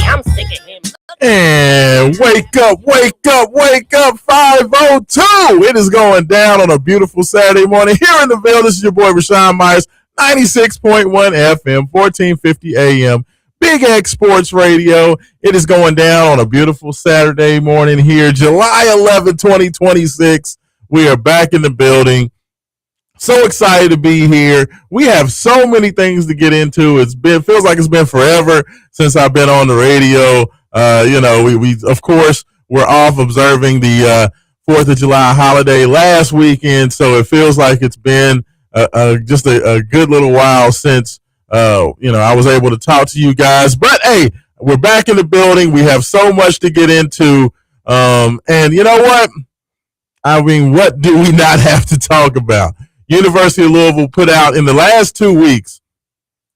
I'm sick of him. And wake up, 502. It is going down on a beautiful Saturday morning here in the Ville. This is your boy, Raashaan Myers, 96.1 FM, 1450 AM, Big X Sports Radio. It is going down on a beautiful Saturday morning here, July 11, 2026. We are back in the building. So excited to be here. We have so many things to get into. Feels like it's been forever since I've been on the radio. We of course were off observing the 4th of July holiday last weekend, so it feels like it's been just a good little while since I was able to talk to you guys. But hey, we're back in the building. We have so much to get into, and you know what? I mean, what do we not have to talk about? University of Louisville put out in the last 2 weeks.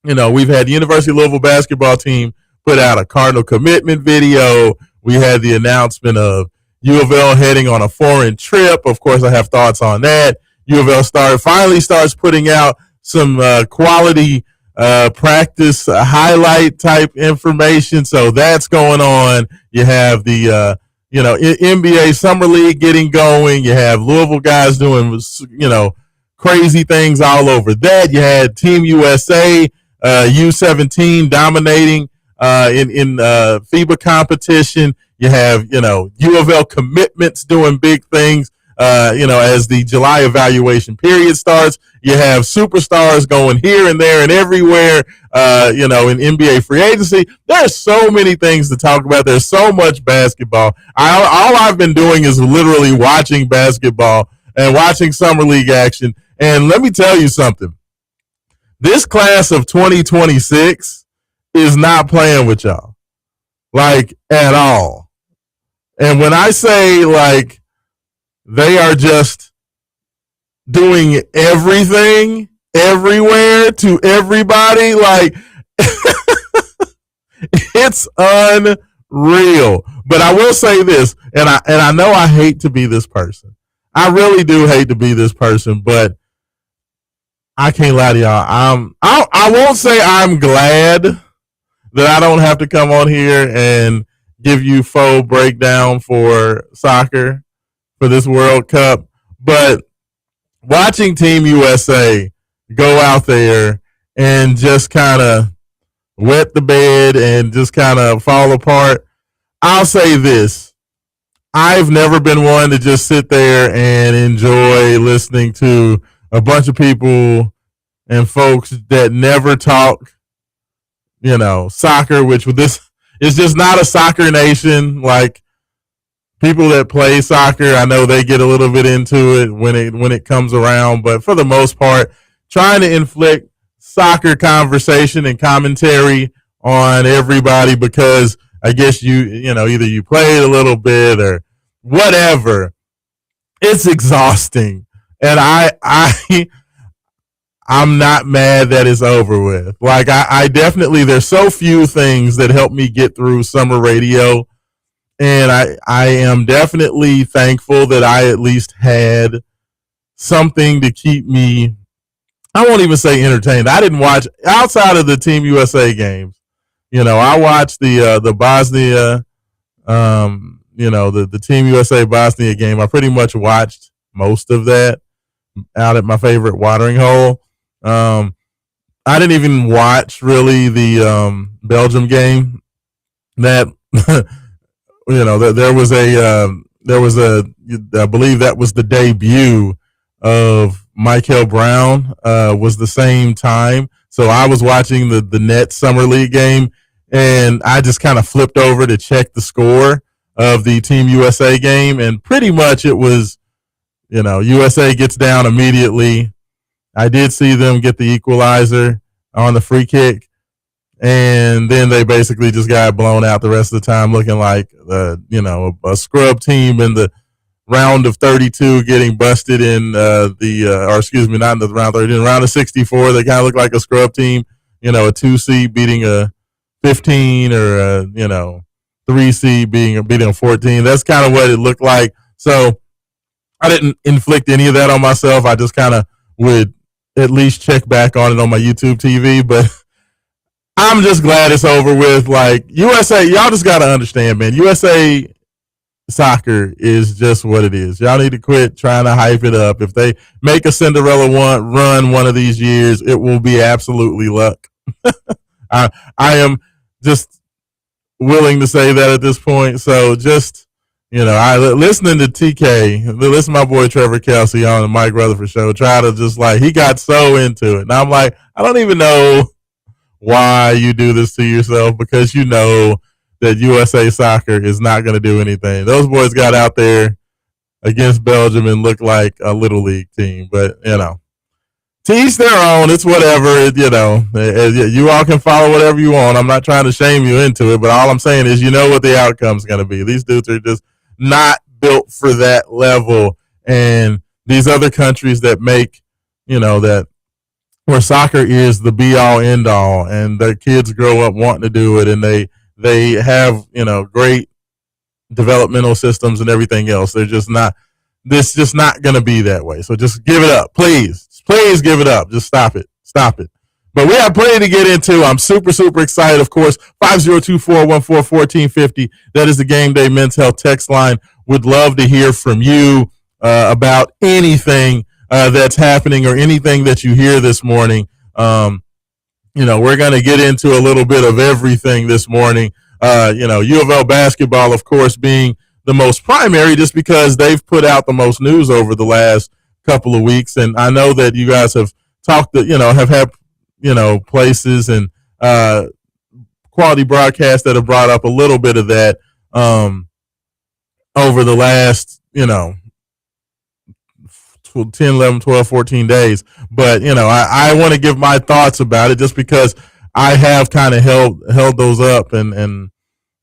We've had the University of Louisville basketball team put out a Cardinal commitment video. We had the announcement of U of L heading on a foreign trip. Of course, I have thoughts on that. U of L finally starts putting out some quality practice highlight type information. So that's going on. You have the NBA Summer League getting going. You have Louisville guys doing crazy things all over that. You had Team USA, U17 dominating in FIBA competition. You have, U of L commitments doing big things, as the July evaluation period starts. You have superstars going here and there and everywhere, in NBA free agency. There's so many things to talk about. There's so much basketball. All I've been doing is literally watching basketball and watching Summer League action. And let me tell you something. This class of 2026 is not playing with y'all, like, at all. And when I say, like, they are just doing everything, everywhere, to everybody, like, it's unreal. But I will say this, and I know I hate to be this person. I really do hate to be this person, but I can't lie to y'all. I won't say I'm glad that I don't have to come on here and give you full breakdown for soccer for this World Cup, but watching Team USA go out there and just kind of wet the bed and just kind of fall apart, I'll say this. I've never been one to just sit there and enjoy listening to a bunch of people and folks that never talk, soccer, which with this is just not a soccer nation. Like, people that play soccer, I know they get a little bit into it when it comes around, but for the most part, trying to inflict soccer conversation and commentary on everybody because I guess either you played a little bit or whatever. It's exhausting. And I'm not mad that it's over with. Like, I definitely, there's so few things that help me get through summer radio. And I am definitely thankful that I at least had something to keep me, I won't even say entertained. I didn't watch, outside of the Team USA games. I watched the Bosnia, the Team USA Bosnia game. I pretty much watched most of that out at my favorite watering hole. I didn't even watch really the Belgium game. That there was I believe that was the debut of Michael Brown. Was the same time. So I was watching the Nets Summer League game, and I just kind of flipped over to check the score of the Team USA game, and pretty much it was, USA gets down immediately. I did see them get the equalizer on the free kick, and then they basically just got blown out the rest of the time, looking like a scrub team in the round of 32, getting busted in not in the round 30, in the round of 64. They kind of look like a scrub team, a 2 seed beating a 15 or a 3 seed beating a 14. That's kind of what it looked like. So I didn't inflict any of that on myself. I just kind of would at least check back on it on my YouTube TV. But I'm just glad it's over with. Like USA, y'all just gotta understand, man. USA soccer is just what it is. Y'all need to quit trying to hype it up. If they make a Cinderella run one of these years, it will be absolutely luck. I am just willing to say that at this point. So just I listening to TK, listen to my boy Trevor Kelsey on the Mike Rutherford show. Try to just like he got so into it, and I'm like, I don't even know why you do this to yourself because you know that USA Soccer is not going to do anything. Those boys got out there against Belgium and looked like a little league team, but to each their own. It's whatever. You all can follow whatever you want. I'm not trying to shame you into it, but all I'm saying is you know what the outcome's going to be. These dudes are just not built for that level, and these other countries that make that where soccer is the be all end all, and their kids grow up wanting to do it, and they have great developmental systems and everything else. They're just not. This just not going to be that way. So just give it up, please. Please give it up. Just stop it. Stop it. But we have plenty to get into. I'm super, super excited. Of course, 502-414-1450. That is the Game Day Men's Health text line. Would love to hear from you about anything that's happening or anything that you hear this morning. We're going to get into a little bit of everything this morning. U of L basketball, of course, being the most primary just because they've put out the most news over the last couple of weeks. And I know that you guys have talked, have had, places and quality broadcasts that have brought up a little bit of that over the last, 10, 11, 12, 14 days. But, I want to give my thoughts about it just because I have kind of held those up and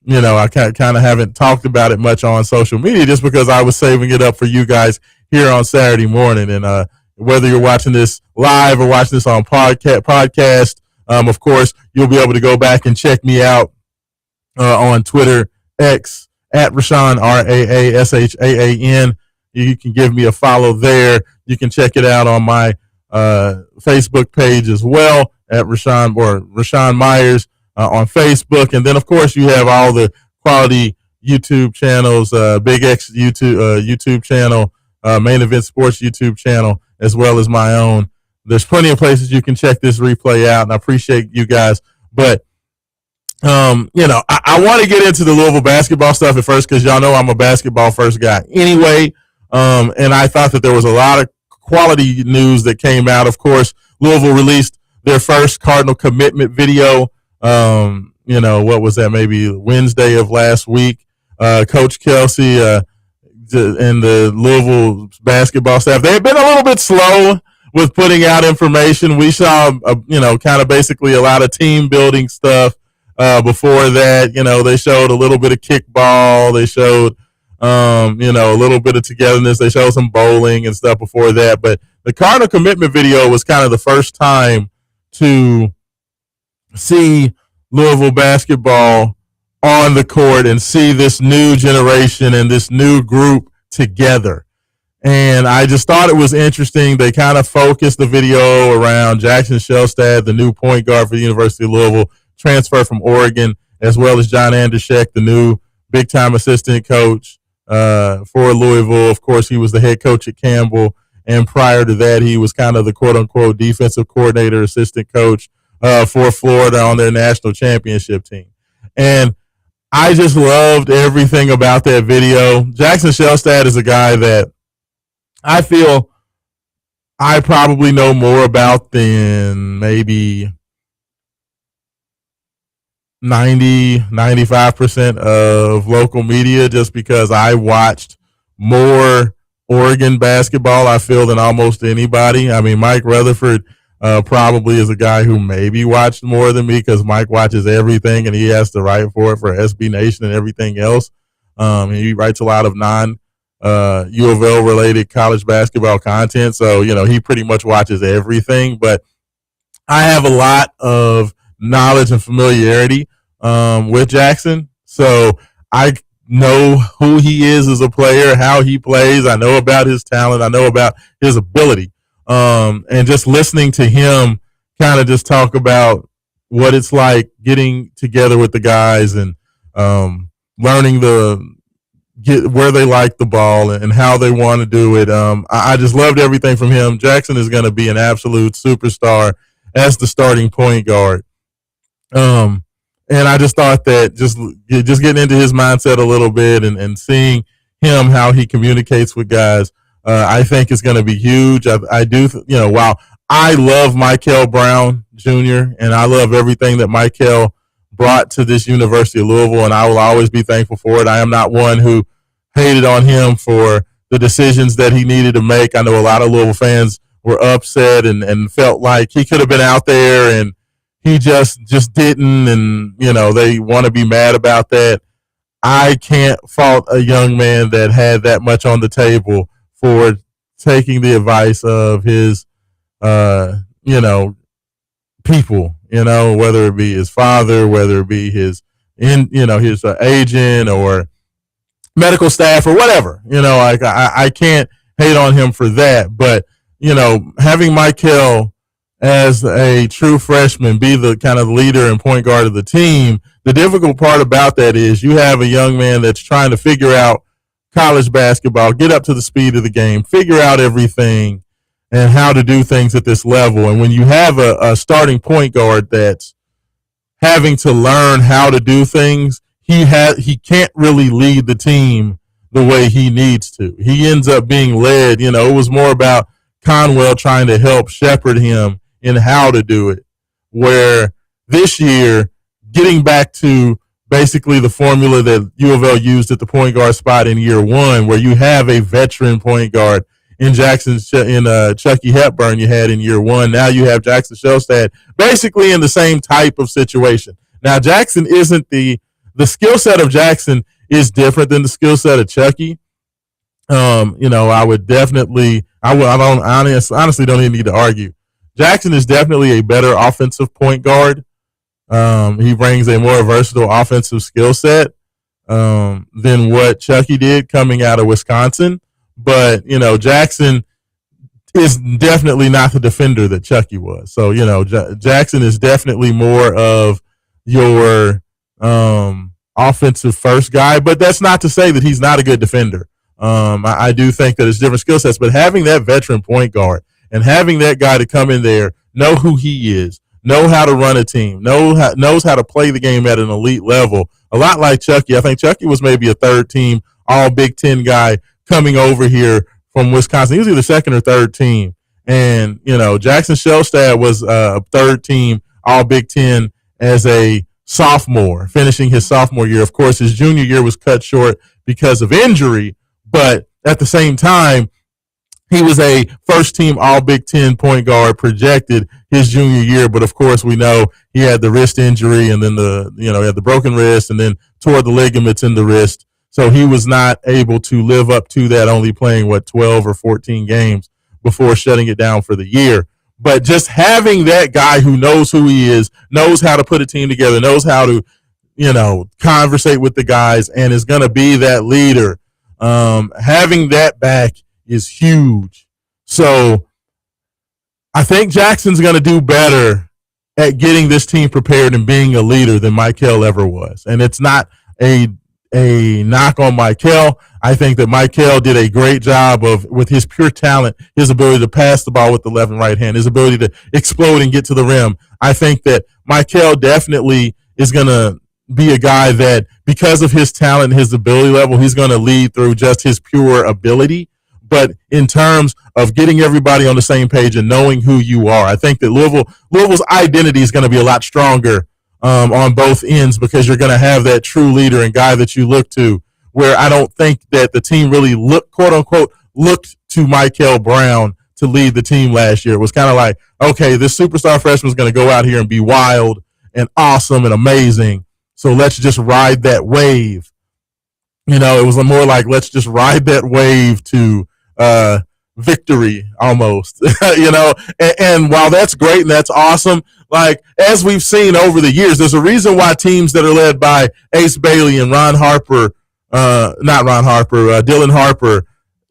I kind of haven't talked about it much on social media just because I was saving it up for you guys here on Saturday morning. And whether you're watching this live or watching this on podcast, of course, you'll be able to go back and check me out on Twitter, X, at Raashaan, Raashaan. You can give me a follow there. You can check it out on my Facebook page as well at Raashaan Myers on Facebook. And then, of course, you have all the quality YouTube channels, Big X YouTube channel, Main Event Sports YouTube channel, as well as my own. There's plenty of places you can check this replay out, and I appreciate you guys. But, I want to get into the Louisville basketball stuff at first because y'all know I'm a basketball first guy anyway. And I thought that there was a lot of quality news that came out. Of course, Louisville released their first Cardinal commitment video. What was that? Maybe Wednesday of last week. Coach Kelsey and the Louisville basketball staff, they've been a little bit slow with putting out information. We saw, kind of basically a lot of team building stuff before that. They showed a little bit of kickball. They showed a little bit of togetherness. They showed some bowling and stuff before that. But the Cardinal commitment video was kind of the first time to see Louisville basketball on the court and see this new generation and this new group together. And I just thought it was interesting. They kind of focused the video around Jackson Shelstad, the new point guard for the University of Louisville, transfer from Oregon, as well as John Andershek, the new big-time assistant coach for Louisville. Of course, he was the head coach at Campbell, and prior to that, he was kind of the quote-unquote defensive coordinator, assistant coach for Florida on their national championship team. And I just loved everything about that video. Jackson Shelstad is a guy that I feel I probably know more about than maybe 95% of local media, just because I watched more Oregon basketball, I feel, than almost anybody. I mean, Mike Rutherford probably is a guy who maybe watched more than me because Mike watches everything and he has to write for it for SB Nation and everything else. He writes a lot of U of L related college basketball content. So, he pretty much watches everything. But I have a lot of knowledge and familiarity with Jackson. So I know who he is as a player, how he plays. I know about his talent. I know about his ability. And just listening to him kind of just talk about what it's like getting together with the guys and learning get where they like the ball and how they want to do it. I just loved everything from him. Jackson is going to be an absolute superstar as the starting point guard. And I just thought that just getting into his mindset a little bit and seeing him how he communicates with guys, I think is going to be huge. I do, while I love Michael Brown Jr. and I love everything that Michael brought to this University of Louisville, and I will always be thankful for it. I am not one who hated on him for the decisions that he needed to make. I know a lot of Louisville fans were upset and felt like he could have been out there and he just didn't, and they want to be mad about that. I can't fault a young man that had that much on the table for taking the advice of his people, whether it be his father, whether it be his agent or medical staff or whatever. I can't hate on him for that, but having Michael as a true freshman be the kind of leader and point guard of the team, the difficult part about that is you have a young man that's trying to figure out college basketball, get up to the speed of the game, figure out everything and how to do things at this level. And when you have a starting point guard that's having to learn how to do things, he can't really lead the team the way he needs to. He ends up being led. It was more about Conwell trying to help shepherd him in how to do it, where this year, getting back to basically the formula that U of L used at the point guard spot in year one, where you have a veteran point guard in Chucky Hepburn you had in year one. Now you have Jackson Shelstad basically in the same type of situation. Now Jackson isn't the skill set of Jackson is different than the skill set of Chucky. I would definitely, I honestly don't even need to argue. Jackson is definitely a better offensive point guard. He brings a more versatile offensive skill set than what Chucky did coming out of Wisconsin. But, Jackson is definitely not the defender that Chucky was. So, Jackson is definitely more of your offensive first guy. But that's not to say that he's not a good defender. I do think that it's different skill sets. But having that veteran point guard and having that guy to come in there, know who he is, know how to run a team, knows how to play the game at an elite level, a lot like Chucky. I think Chucky was maybe a third team all Big Ten guy coming over here from Wisconsin. He was either second or third team. And, Jackson Shelstad was a third team all Big Ten as a sophomore, finishing his sophomore year. Of course, his junior year was cut short because of injury, but at the same time, he was a first-team All-Big Ten point guard projected his junior year, but of course we know he had the wrist injury and then he had the broken wrist and then tore the ligaments in the wrist. So he was not able to live up to that, only playing, 12 or 14 games before shutting it down for the year. But just having that guy who knows who he is, knows how to put a team together, knows how to, conversate with the guys, and is going to be that leader, having that back is huge. So I think Jackson's going to do better at getting this team prepared and being a leader than Michael ever was. And it's not a knock on Michael. I think that Michael did a great job with his pure talent, his ability to pass the ball with the left and right hand, his ability to explode and get to the rim. I think that Michael definitely is going to be a guy that, because of his talent and his ability level, he's going to lead through just his pure ability. But in terms of getting everybody on the same page and knowing who you are, I think that Louisville's identity is going to be a lot stronger on both ends, because you're going to have that true leader and guy that you look to, where I don't think that the team really quote unquote, looked to Michael Brown to lead the team last year. It was kind of like, okay, this superstar freshman is going to go out here and be wild and awesome and amazing, so let's just ride that wave. It was more like, let's just ride that wave to victory almost, and while that's great and that's awesome, like, as we've seen over the years, there's a reason why teams that are led by Ace Bailey and Dylan Harper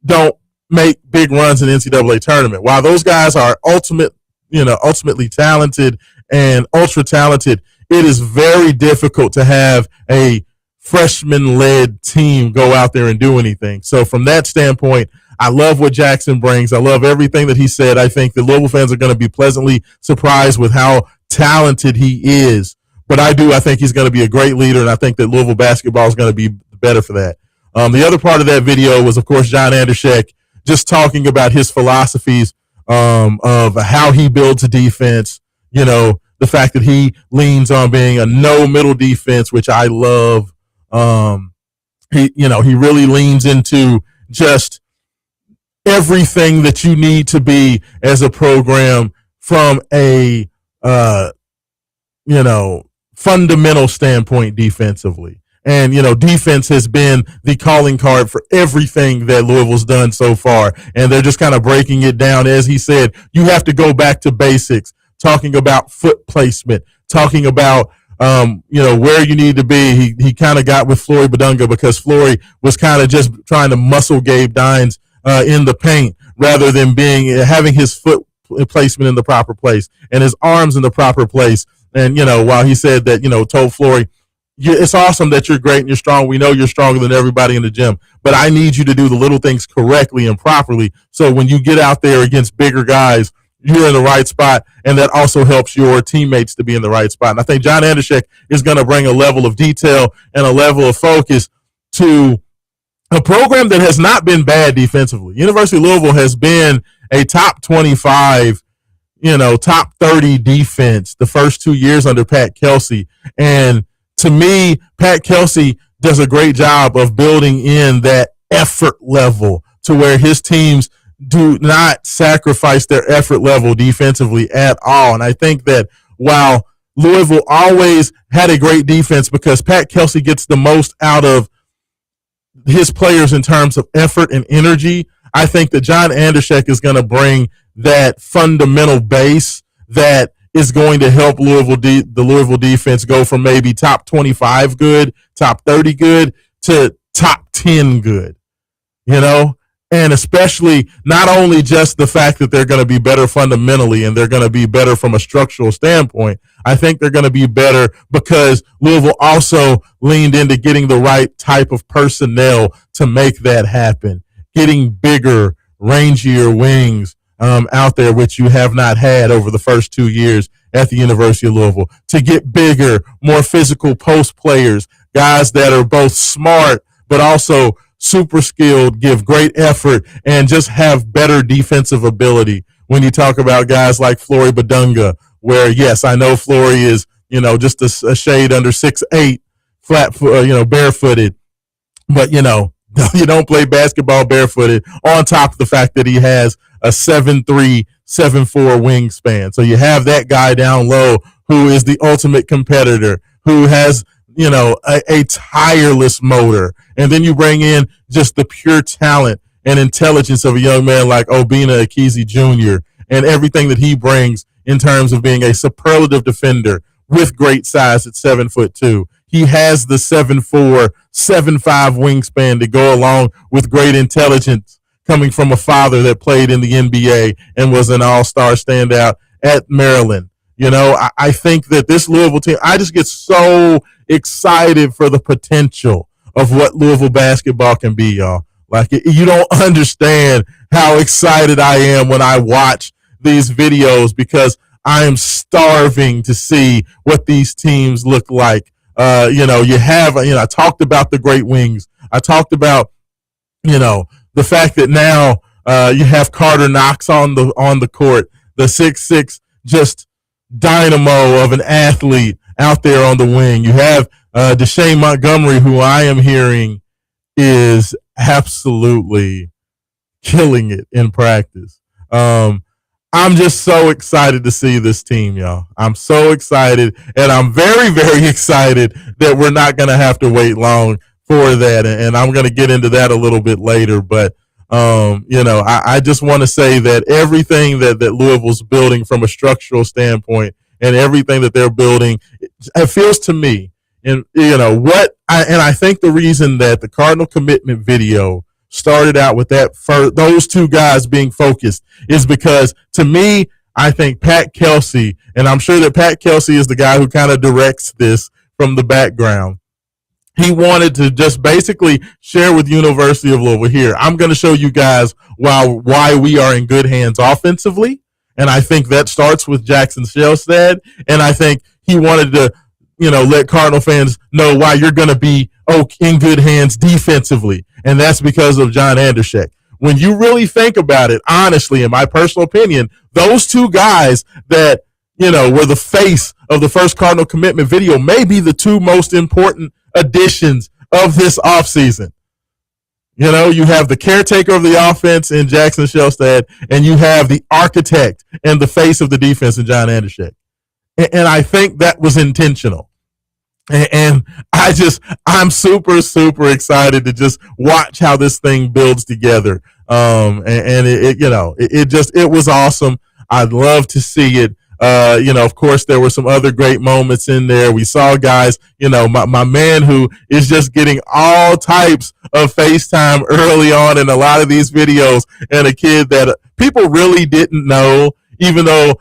don't make big runs in the NCAA tournament. While those guys are ultimately talented and ultra talented, it is very difficult to have a freshman-led team go out there and do anything. So from that standpoint, I love what Jackson brings. I love everything that he said. I think the Louisville fans are going to be pleasantly surprised with how talented he is. But I think he's going to be a great leader, and I think that Louisville basketball is going to be better for that. The other part of that video was, of course, John Andershek just talking about his philosophies of how he builds a defense, the fact that he leans on being a no middle defense, which I love. He really leans into just everything that you need to be as a program from a, fundamental standpoint defensively. And, defense has been the calling card for everything that Louisville's done so far. And they're just kind of breaking it down. As he said, you have to go back to basics, talking about foot placement, talking about where you need to be. He kind of got with Flory Badunga because Flory was kind of just trying to muscle Gabe Dines in the paint rather than having his foot placement in the proper place and his arms in the proper place. And, while he said that, told Flory, it's awesome that you're great and you're strong. We know you're stronger than everybody in the gym, but I need you to do the little things correctly and properly. So when you get out there against bigger guys, you're in the right spot, and that also helps your teammates to be in the right spot. And I think John Andershek is going to bring a level of detail and a level of focus to a program that has not been bad defensively. University of Louisville has been a top 25, top 30 defense the first 2 years under Pat Kelsey. And to me, Pat Kelsey does a great job of building in that effort level to where his teams do not sacrifice their effort level defensively at all. And I think that while Louisville always had a great defense because Pat Kelsey gets the most out of his players in terms of effort and energy, I think that John Andershek is going to bring that fundamental base that is going to help the Louisville defense go from maybe top 25 good, top 30 good to top 10 good, And especially not only just the fact that they're going to be better fundamentally and they're going to be better from a structural standpoint. I think they're going to be better because Louisville also leaned into getting the right type of personnel to make that happen. Getting bigger, rangier wings out there, which you have not had over the first 2 years at the University of Louisville. To get bigger, more physical post players, guys that are both smart but also super skilled, give great effort, and just have better defensive ability. When you talk about guys like Flory Badunga, where, yes, I know Flory is, just a shade under 6'8", barefooted, but, you don't play basketball barefooted on top of the fact that he has a 7'3", 7'4" wingspan. So you have that guy down low who is the ultimate competitor, who has a tireless motor. And then you bring in just the pure talent and intelligence of a young man like Obinna Akizi Jr. and everything that he brings in terms of being a superlative defender with great size at 7'2". He has the 7'4", 7'5" wingspan to go along with great intelligence coming from a father that played in the NBA and was an all-star standout at Maryland. I think that this Louisville team, I just get so excited for the potential of what Louisville basketball can be, y'all. Like, you don't understand how excited I am when I watch these videos because I am starving to see what these teams look like. I talked about the great wings. I talked about, the fact that now you have Carter Knox on the court, the 6'6", just dynamo of an athlete out there on the wing. You have Deshane Montgomery, who I am hearing is absolutely killing it in practice. I'm just so excited to see this team, y'all. I'm so excited, and I'm very, very excited that we're not going to have to wait long for that, and I'm going to get into that a little bit later. But, I just want to say that everything that Louisville's building from a structural standpoint and everything that they're building, it feels to me, and I think the reason that the Cardinal commitment video started out with those two guys being focused is because, to me, I think Pat Kelsey, and I'm sure that Pat Kelsey is the guy who kind of directs this from the background. He wanted to just basically share with University of Louisville, here, I'm going to show you guys why we are in good hands offensively. And I think that starts with Jackson Shelstad. And I think he wanted to, let Cardinal fans know why you're going to be in good hands defensively. And that's because of John Anderschek. When you really think about it, honestly, in my personal opinion, those two guys that, were the face of the first Cardinal commitment video may be the two most important additions of this offseason. You have the caretaker of the offense in Jackson Shelstad, and you have the architect and the face of the defense in John Anderschek. And I think that was intentional. And I'm super, super excited to just watch how this thing builds together. And it was awesome. I'd love to see it. Of course, there were some other great moments in there. We saw guys, my man who is just getting all types of FaceTime early on in a lot of these videos, and a kid that people really didn't know, even though,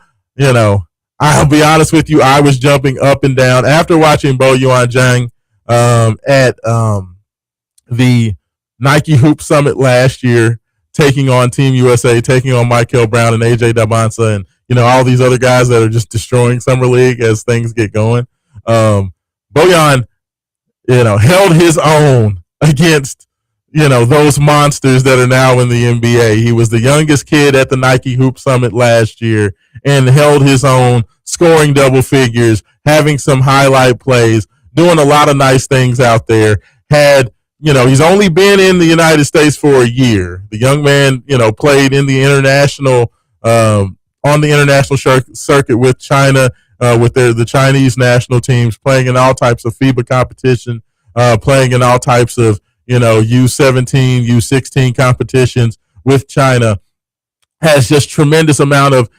I'll be honest with you, I was jumping up and down after watching Bo Yuan Zhang at the Nike Hoop Summit last year, taking on Team USA, taking on Michael Brown and AJ Dabansa, and all these other guys that are just destroying Summer League as things get going. Bojan, held his own against, those monsters that are now in the NBA. He was the youngest kid at the Nike Hoop Summit last year and held his own, scoring double figures, having some highlight plays, doing a lot of nice things out there. He's only been in the United States for a year. The young man, played in the international, on the international circuit with China, with the Chinese national teams, playing in all types of FIBA competition, playing in all types of, U17, U16 competitions with China, has just tremendous amount of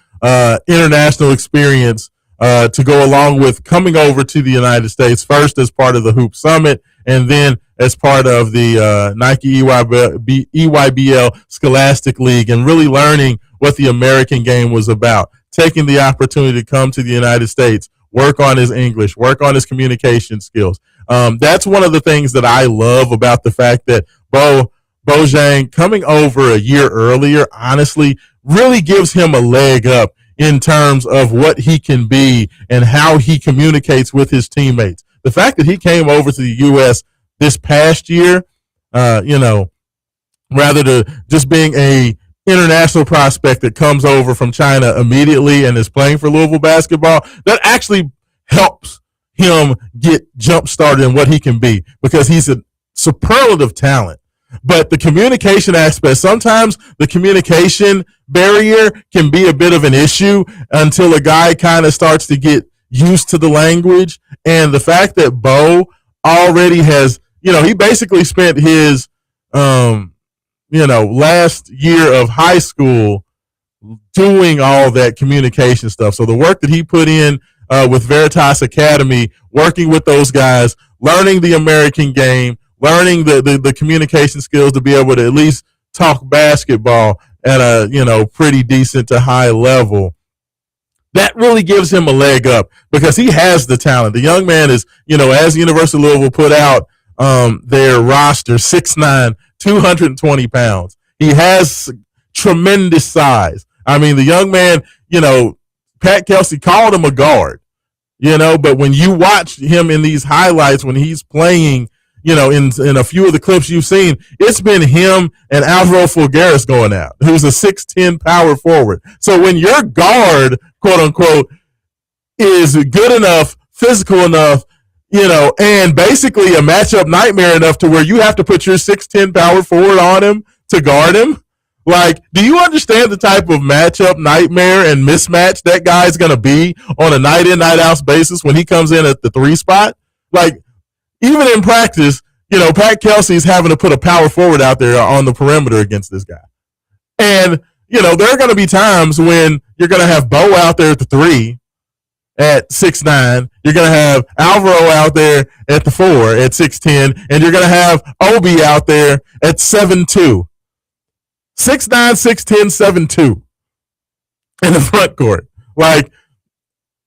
international experience to go along with coming over to the United States, first as part of the Hoop Summit, and then as part of the Nike EYBL Scholastic League, and really learning what the American game was about, taking the opportunity to come to the United States, work on his English, work on his communication skills. That's one of the things that I love about the fact that Bo Zhang coming over a year earlier, honestly, really gives him a leg up in terms of what he can be and how he communicates with his teammates. The fact that he came over to the U.S. this past year, rather to just being a international prospect that comes over from China immediately and is playing for Louisville basketball, that actually helps him get jump started in what he can be, because he's a superlative talent. But the communication aspect, sometimes the communication barrier can be a bit of an issue until a guy kind of starts to get used to the language. And the fact that Bo already has, he basically spent his, last year of high school doing all that communication stuff. So the work that he put in with Veritas Academy, working with those guys, learning the American game, learning the communication skills to be able to at least talk basketball at a, pretty decent to high level, that really gives him a leg up because he has the talent. The young man is, as the University of Louisville put out their roster, 6'9", 220 pounds. He has tremendous size. I mean, the young man, Pat Kelsey called him a guard, but when you watch him in these highlights, when he's playing, in a few of the clips you've seen, it's been him and Alvaro Fulgaris going out, who's a 6'10" power forward. So when your guard, quote unquote, is good enough, physical enough, and basically a matchup nightmare enough to where you have to put your 6'10" power forward on him to guard him, like, do you understand the type of matchup nightmare and mismatch that guy's going to be on a night in, night out basis when he comes in at the 3 spot? Like, even in practice, Pat Kelsey's having to put a power forward out there on the perimeter against this guy. And, there are going to be times when you're going to have Bo out there at the 3 at 6'9". You're going to have Alvaro out there at the 4 at 6'10", and you're going to have Obi out there at 7'2". 6'9", 6'10", 7'2". in the front court. Like,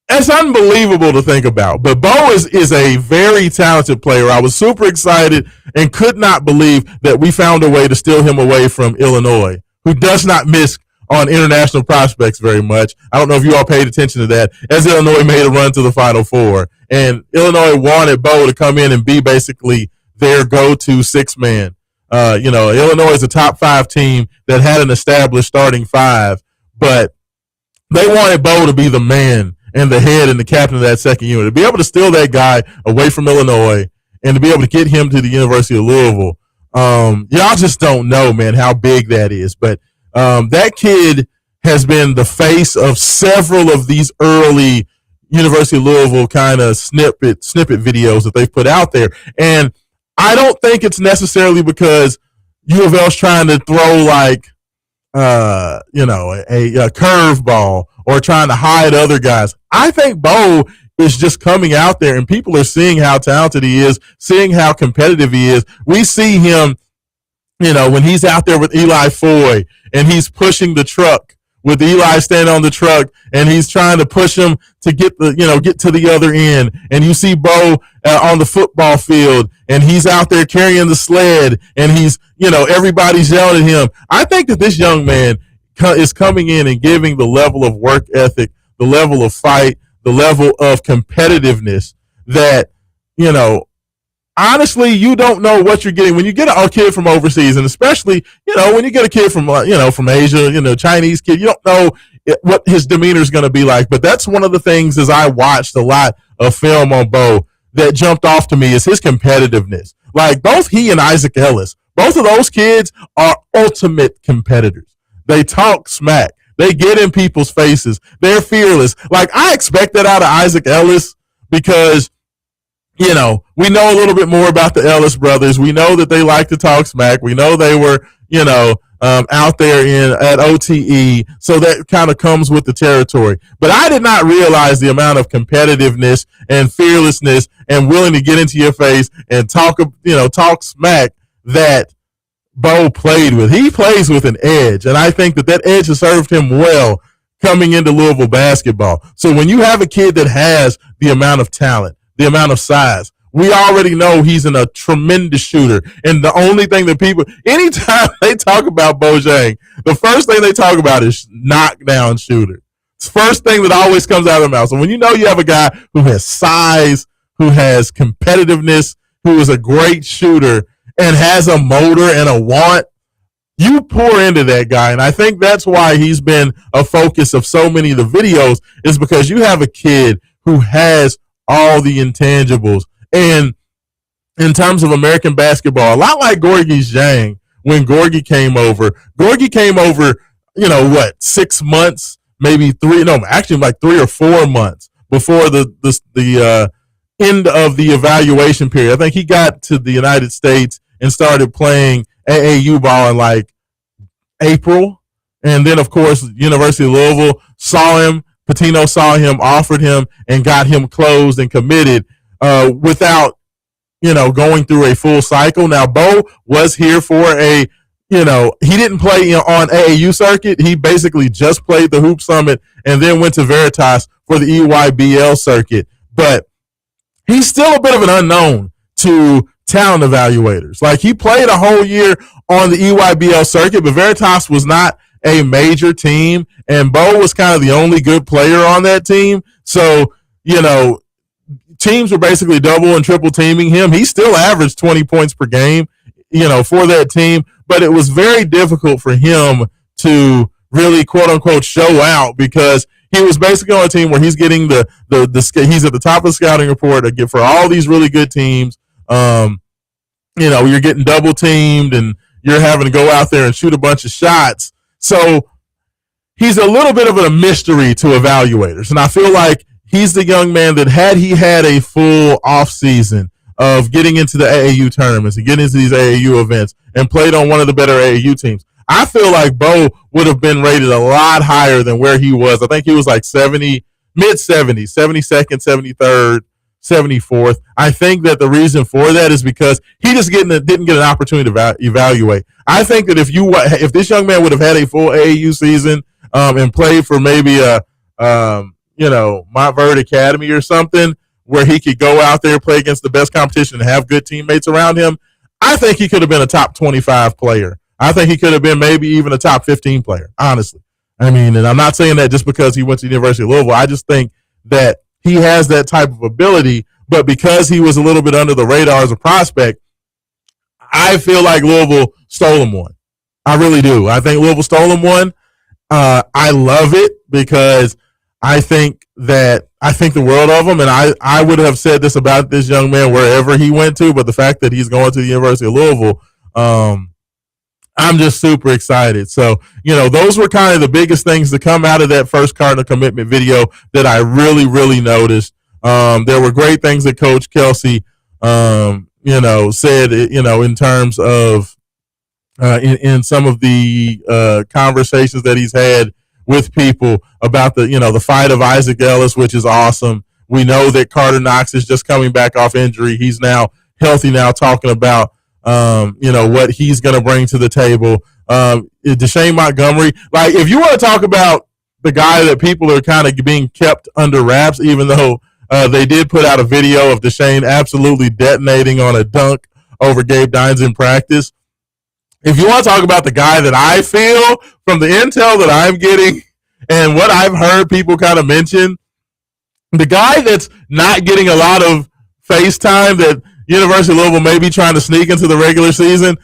it's unbelievable to think about. But Bo is a very talented player. I was super excited and could not believe that we found a way to steal him away from Illinois, who does not miss on international prospects very much. I don't know if you all paid attention to that, as Illinois made a run to the Final Four. And Illinois wanted Bo to come in and be basically their go-to six-man. Illinois is a top 5 team that had an established starting 5, but they wanted Bo to be the man and the head and the captain of that second unit. To be able to steal that guy away from Illinois and to be able to get him to the University of Louisville, y'all just don't know, man, how big that is. But that kid has been the face of several of these early University of Louisville kind of snippet videos that they've put out there. And I don't think it's necessarily because U of L's trying to throw like a curveball or trying to hide other guys. I think Bo is just coming out there and people are seeing how talented he is, seeing how competitive he is. We see him, when he's out there with Eli Foy and he's pushing the truck with Eli standing on the truck and he's trying to push him to get to the other end. And you see Bo on the football field and he's out there carrying the sled and he's, everybody's yelling at him. I think that this young man is coming in and giving the level of work ethic, the level of fight, the level of competitiveness that, honestly, you don't know what you're getting when you get a kid from overseas, and especially, when you get a kid from, from Asia, Chinese kid, you don't know what his demeanor is going to be like. But that's one of the things as I watched a lot of film on Bo that jumped off to me is his competitiveness. Like both he and Isaac Ellis, both of those kids are ultimate competitors. They talk smack. They get in people's faces. They're fearless. Like I expect that out of Isaac Ellis because, we know a little bit more about the Ellis brothers. We know that they like to talk smack. We know they were, out there at OTE. So that kind of comes with the territory. But I did not realize the amount of competitiveness and fearlessness and willing to get into your face and talk smack that Bo played with. He plays with an edge, and I think that edge has served him well coming into Louisville basketball. So when you have a kid that has the amount of talent, the amount of size, we already know he's a tremendous shooter. And the only thing that anytime they talk about Bojang, the first thing they talk about is knockdown shooter. It's the first thing that always comes out of their mouth. So when you have a guy who has size, who has competitiveness, who is a great shooter, and has a motor and a want, you pour into that guy. And I think that's why he's been a focus of so many of the videos, is because you have a kid who has all the intangibles. And in terms of American basketball, a lot like Gorgui Dieng, when Gorgui came over, 6 months, maybe 3 or 4 months before the end of the evaluation period. I think he got to the United States and started playing AAU ball in like April. And then, of course, University of Louisville saw him. Pitino saw him, offered him, and got him closed and committed without, going through a full cycle. Now, Bo was here for he didn't play on AAU circuit. He basically just played the Hoop Summit and then went to Veritas for the EYBL circuit. But he's still a bit of an unknown to talent evaluators. Like he played a whole year on the EYBL circuit, but Veritas was not a major team, and Bo was kind of the only good player on that team. So, teams were basically double and triple teaming him. He still averaged 20 points per game, for that team, but it was very difficult for him to really quote unquote show out because he was basically on a team where he's getting he's at the top of the scouting report for all these really good teams. You're getting double teamed and you're having to go out there and shoot a bunch of shots. So he's a little bit of a mystery to evaluators. And I feel like he's the young man that had he had a full off season of getting into the AAU tournaments and getting into these AAU events and played on one of the better AAU teams, I feel like Bo would have been rated a lot higher than where he was. I think he was like mid-70s, 72nd, 73rd, 74th. I think that the reason for that is because he just didn't get an opportunity to evaluate. I think that if this young man would have had a full AAU season, and played for maybe a Montverde Academy or something where he could go out there, play against the best competition, and have good teammates around him, I think he could have been a top 25 player. I think he could have been maybe even a top 15 player, honestly. I mean, and I'm not saying that just because he went to the University of Louisville. I just think that he has that type of ability, but because he was a little bit under the radar as a prospect, I feel like Louisville stole him one. I really do. I think Louisville stole him one. I love it because I think the world of him, and I would have said this about this young man wherever he went to, but the fact that he's going to the University of Louisville, I'm just super excited. So, those were kind of the biggest things to come out of that first Cardinal commitment video that I really, really noticed. There were great things that Coach Kelsey, said, in terms of in some of the conversations that he's had with people about the fight of Isaac Ellis, which is awesome. We know that Carter Knox is just coming back off injury. He's now healthy now, talking about what he's going to bring to the table. Deshane Montgomery, like if you want to talk about the guy that people are kind of being kept under wraps, even though they did put out a video of Deshane absolutely detonating on a dunk over Gabe Dines in practice. If you want to talk about the guy that I feel from the intel that I'm getting and what I've heard people kind of mention, the guy that's not getting a lot of face time that University of Louisville may be trying to sneak into the regular season,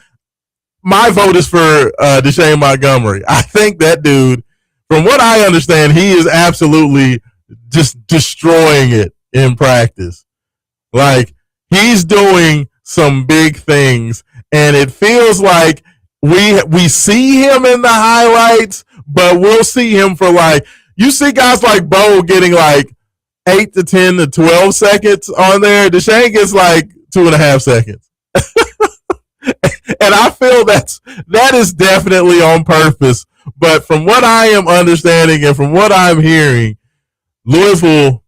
my vote is for Deshane Montgomery. I think that dude, from what I understand, he is absolutely just destroying it in practice. Like, he's doing some big things, and it feels like we see him in the highlights, but we'll see him for you see guys like Bo getting 8 to 10 to 12 seconds on there. Deshane gets 2.5 seconds. And I feel that is definitely on purpose. But from what I am understanding and from what I'm hearing, Louisville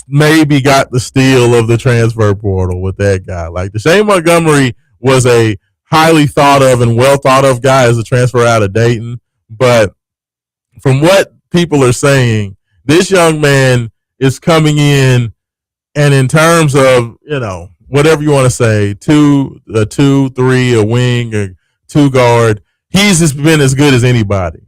maybe got the steal of the transfer portal with that guy. Deshane Montgomery was a highly thought of and well thought of guy as a transfer out of Dayton. But from what people are saying, this young man is coming in, and in terms of, whatever you want to say, a 2-3, a wing, a 2 guard, he's just been as good as anybody.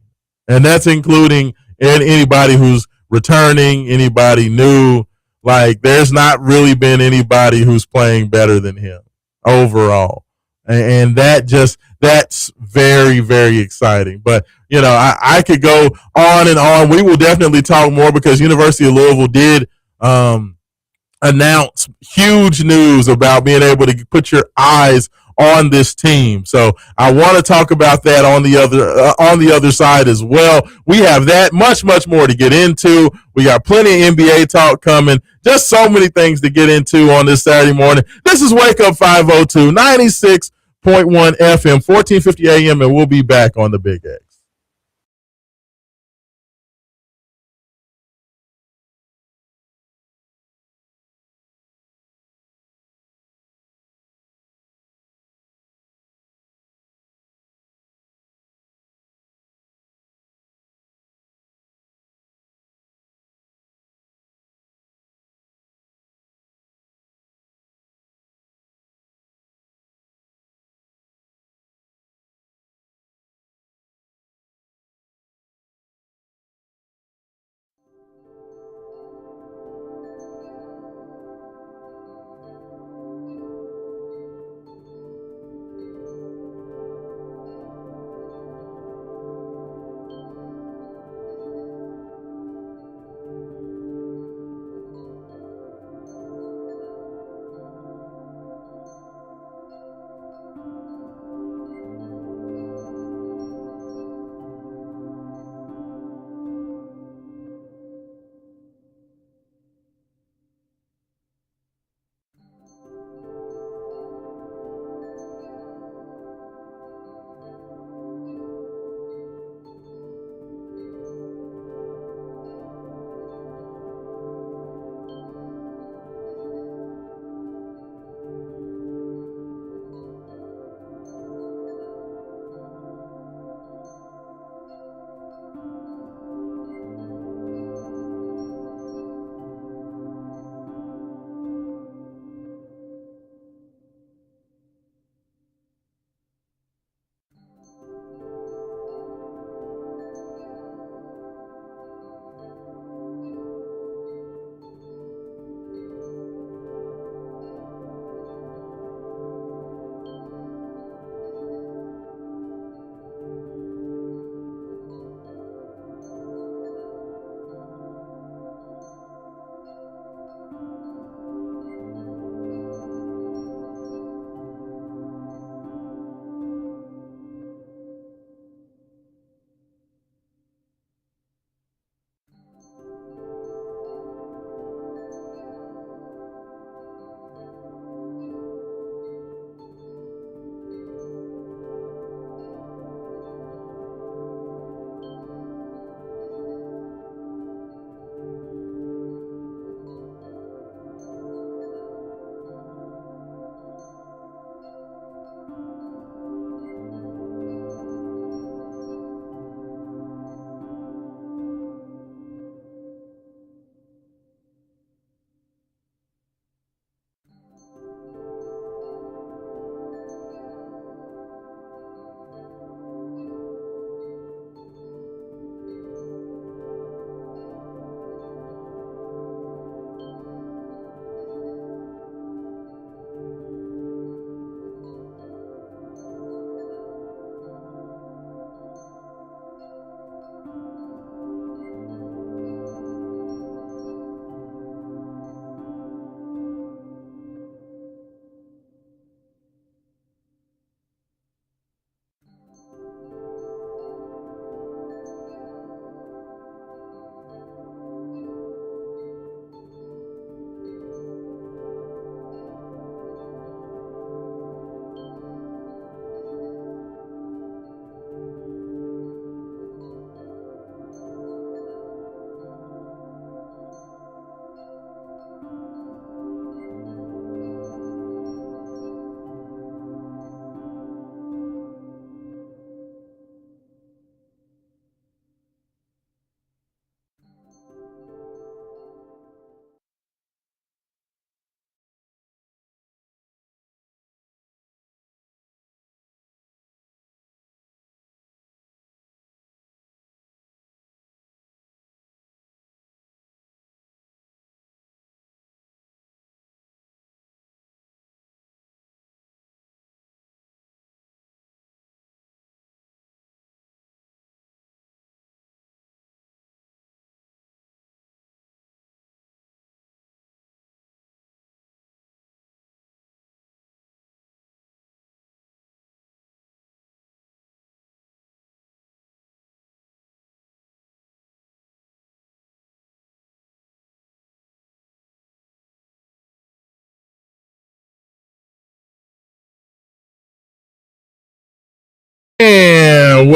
And that's including anybody who's returning, anybody new. There's not really been anybody who's playing better than him overall. And that's very, very exciting. But, I could go on and on. We will definitely talk more because University of Louisville did announce huge news about being able to put your eyes on this team. So I want to talk about that on the other side as well. We have that much more to get into. We got plenty of NBA talk coming. Just so many things to get into on this Saturday morning. This is Wake Up 502, 96.1 FM, 1450 AM, and we'll be back on the Big X.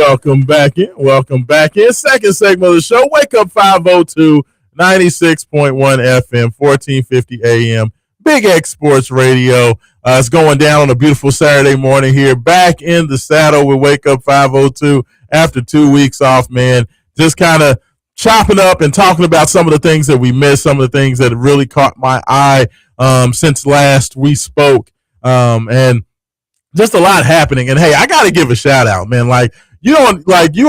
Welcome back in. Welcome back in. Second segment of the show. Wake Up 502, 96.1 FM, 1450 AM. Big X Sports Radio. It's going down on a beautiful Saturday morning here. Back in the saddle with Wake Up 502 after 2 weeks off, man. Just kind of chopping up and talking about some of the things that we missed, some of the things that really caught my eye since last we spoke. And just a lot happening. And hey, I got to give a shout out, man. You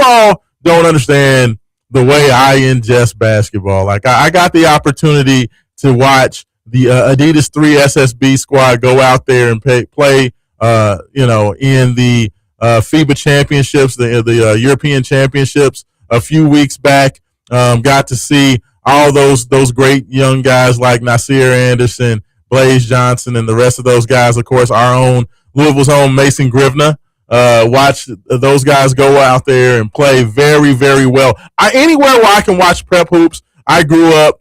all don't understand the way I ingest basketball. I got the opportunity to watch the Adidas 3 SSB squad go out there and play in the FIBA championships, the European championships a few weeks back. Got to see all those great young guys like Nasir Anderson, Blaze Johnson, and the rest of those guys. Of course, our own Louisville's own Mason Grivna. Watch those guys go out there and play very, very well. Anywhere where I can watch prep hoops, I grew up,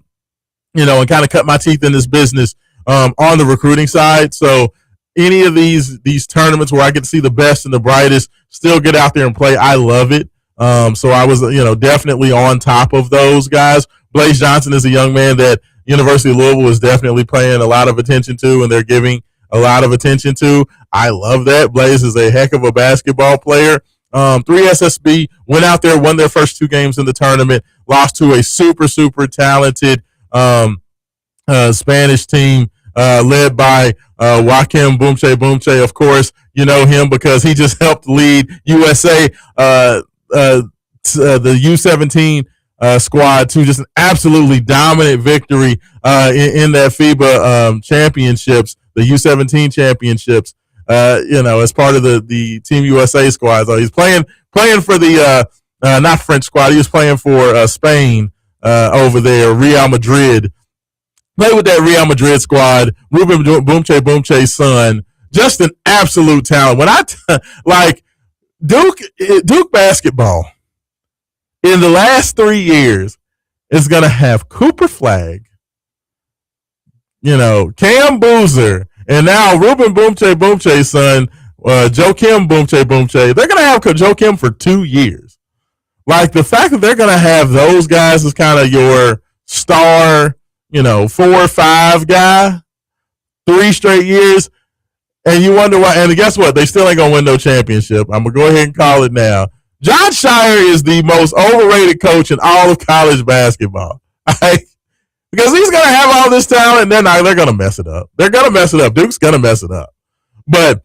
and kind of cut my teeth in this business on the recruiting side. So any of these tournaments where I get to see the best and the brightest still get out there and play, I love it. So I was, definitely on top of those guys. Blaze Johnson is a young man that University of Louisville is definitely paying a lot of attention to, and they're giving a lot of attention to. I love that. Blaze is a heck of a basketball player. 3SSB went out there, won their first 2 games in the tournament, lost to a super, super talented Spanish team led by Joaquim Bumche. Of course, you know him because he just helped lead USA, the U17 squad to just an absolutely dominant victory in that FIBA championships, the U17 championships. As part of the Team USA squad. So he's playing for the not French squad. He was playing for Spain over there, Real Madrid. Played with that Real Madrid squad. Ruben Bumche's son, just an absolute talent. When Duke basketball in the last 3 years is going to have Cooper Flagg, Cam Boozer, and now Ruben Bumche's son, Joakim Bumche. They're going to have Joakim for 2 years. The fact that they're going to have those guys as kind of your star, 4 or 5 guy, 3 straight years, and you wonder why. And guess what? They still ain't going to win no championship. I'm going to go ahead and call it now. John Shire is the most overrated coach in all of college basketball. Because he's going to have all this talent, and they're going to mess it up. They're going to mess it up. Duke's going to mess it up. But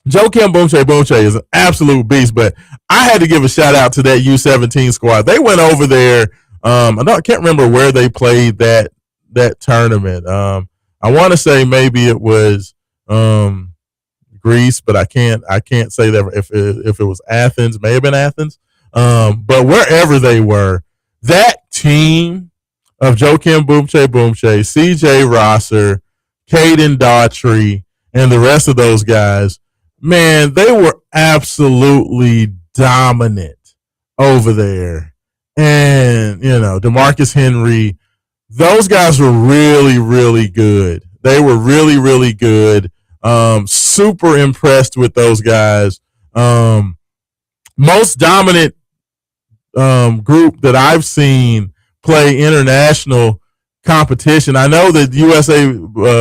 Joakim Bumche is an absolute beast. But I had to give a shout-out to that U17 squad. They went over there. I can't remember where they played that tournament. I want to say maybe it was Greece, but I can't say that if it was Athens. May have been Athens. But wherever they were, that team of Joakim Bumche, CJ Rosser, Caden Daughtry, and the rest of those guys, man, they were absolutely dominant over there. And, DeMarcus Henry, those guys were really, really good. They were really, really good. Super impressed with those guys. Most dominant group that I've seen play international competition. I know that USA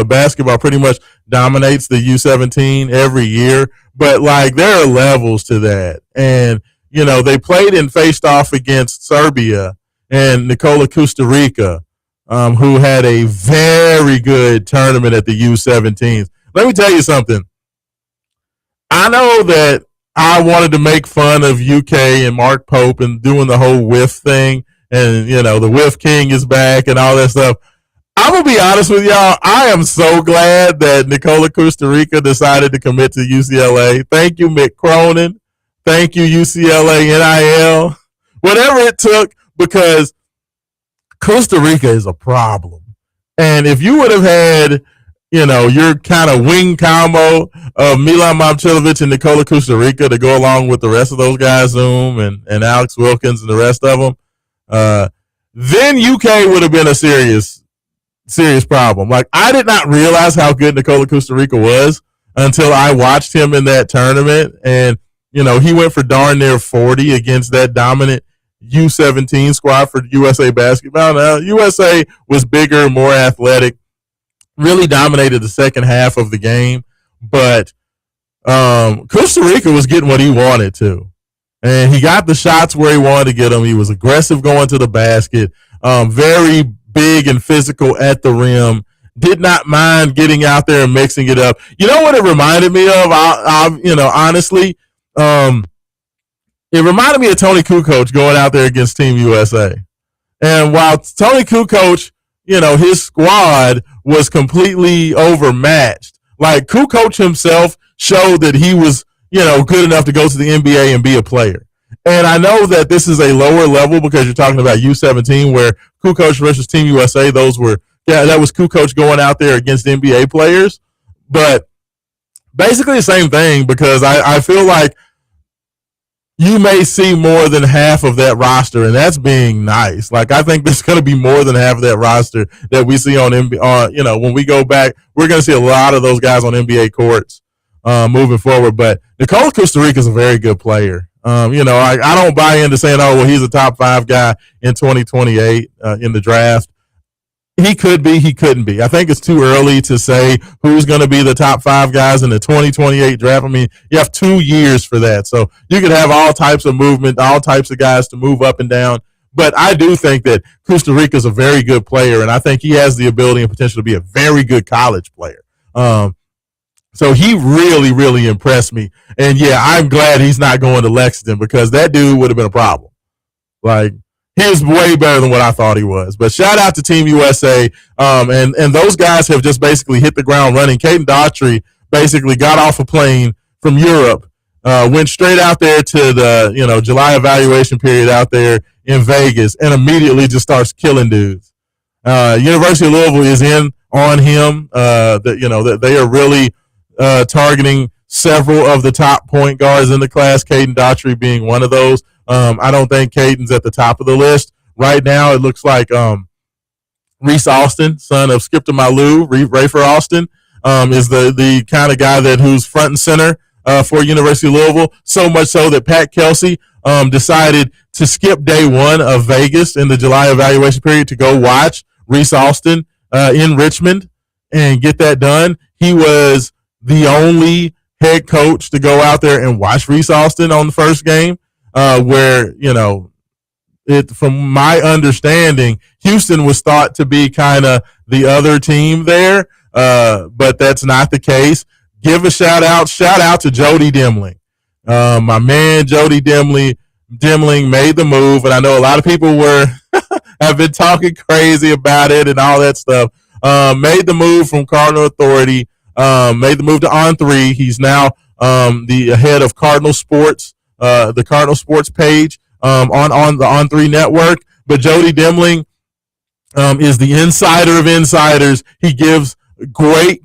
basketball pretty much dominates the U17 every year, but there are levels to that. And, they played and faced off against Serbia and Nikola Costa Rica, who had a very good tournament at the U17s. Let me tell you something. I know that I wanted to make fun of UK and Mark Pope and doing the whole whiff thing. And, the Whiff King is back and all that stuff. I'm going to be honest with y'all. I am so glad that Nikola Costa Rica decided to commit to UCLA. Thank you, Mick Cronin. Thank you, UCLA NIL. Whatever it took, because Costa Rica is a problem. And if you would have had, your kind of wing combo of Milan Momcilovic and Nikola Costa Rica to go along with the rest of those guys, Zoom and Alex Wilkins and the rest of them, then UK would have been a serious problem. I did not realize how good Nikola Costa Rica was until I watched him in that tournament. And He went for darn near 40 against that dominant U17 squad for USA basketball. Now, USA was bigger, more athletic, really dominated the second half of the game, but Costa Rica was getting what he wanted to. And he got the shots where he wanted to get them. He was aggressive going to the basket, very big and physical at the rim. Did not mind getting out there and mixing it up. You know what it reminded me of? Honestly, it reminded me of Tony Kukoc going out there against Team USA. And while Tony Kukoc, his squad was completely overmatched, like Kukoc himself showed that he was, good enough to go to the NBA and be a player. And I know that this is a lower level because you're talking about U17 where Kukoc versus Team USA, that was Kukoc going out there against NBA players. But basically the same thing because I feel like you may see more than half of that roster, and that's being nice. Like, I think there's going to be more than half of that roster that we see on NBA. When we go back, we're going to see a lot of those guys on NBA courts moving forward. But Nicole Costa Rica is a very good player. I don't buy into saying, oh, well, he's a top 5 guy in 2028 in the draft. He could be, he couldn't be. I think it's too early to say who's going to be the top 5 guys in the 2028 draft. I mean, you have 2 years for that. So you could have all types of movement, all types of guys to move up and down. But I do think that Costa Rica is a very good player, and I think he has the ability and potential to be a very good college player. So he really, really impressed me. And, yeah, I'm glad he's not going to Lexington because that dude would have been a problem. Like, he was way better than what I thought he was. But shout out to Team USA. And those guys have just basically hit the ground running. Caden Daughtry basically got off a plane from Europe, went straight out there to the July evaluation period out there in Vegas, and immediately just starts killing dudes. University of Louisville is in on him. That they are really targeting several of the top point guards in the class, Caden Daughtry being one of those. I don't think Caden's at the top of the list. Right now, it looks like Reese Austin, son of Skip to Malou, Rafer Austin, is the kind of guy who's front and center for University of Louisville, so much so that Pat Kelsey decided to skip day 1 of Vegas in the July evaluation period to go watch Reese Austin in Richmond and get that done. He was the only head coach to go out there and watch Reese Austin on the first game. Where, from my understanding, Houston was thought to be kind of the other team there, but that's not the case. Give a shout out to Jody Demling. My man Jody Demling made the move, and I know a lot of people have been talking crazy about it and all that stuff. Made the move from Cardinal Authority, made the move to On3. He's now the head of Cardinal Sports. The Cardinal Sports page on the On3 network. But Jody Demling is the insider of insiders. He gives great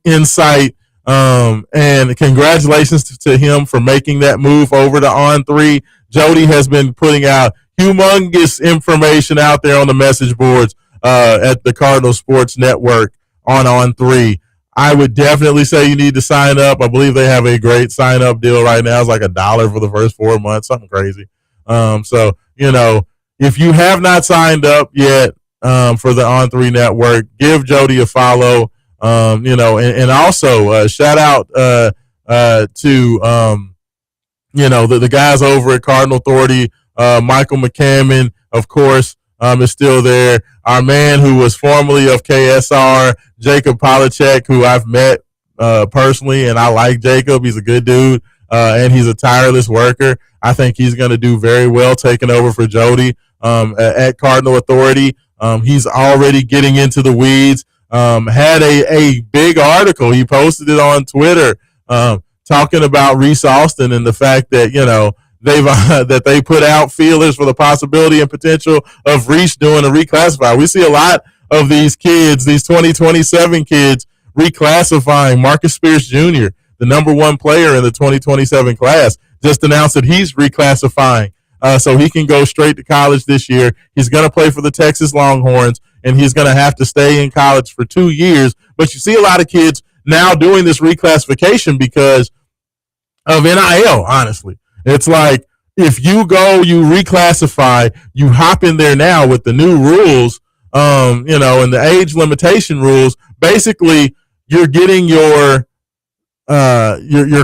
insight. And congratulations to him for making that move over to On3. Jody has been putting out humongous information out there on the message boards at the Cardinal Sports Network on On3. I would definitely say you need to sign up. I believe they have a great sign-up deal right now. It's like $1 for the first 4 months, something crazy. So, if you have not signed up yet for the On3 network, give Jody a follow, and also shout out to, the guys over at Cardinal Authority. Michael McCammon, of course, is still there. Our man who was formerly of KSR, Jacob Polachek, who I've met personally, and I like Jacob. He's a good dude, and he's a tireless worker. I think he's going to do very well taking over for Jody at Cardinal Authority. He's already getting into the weeds. Had a big article. He posted it on Twitter talking about Reese Austin and the fact that, that they put out feelers for the possibility and potential of Reese doing a reclassify. We see a lot of these kids, these 2027 kids, reclassifying. Marcus Spears Jr., the number 1 player in the 2027 class, just announced that he's reclassifying. So he can go straight to college this year. He's going to play for the Texas Longhorns, and he's going to have to stay in college for 2 years. But you see a lot of kids now doing this reclassification because of NIL, honestly. It's like if you go, you reclassify, you hop in there now with the new rules, and the age limitation rules, basically you're getting your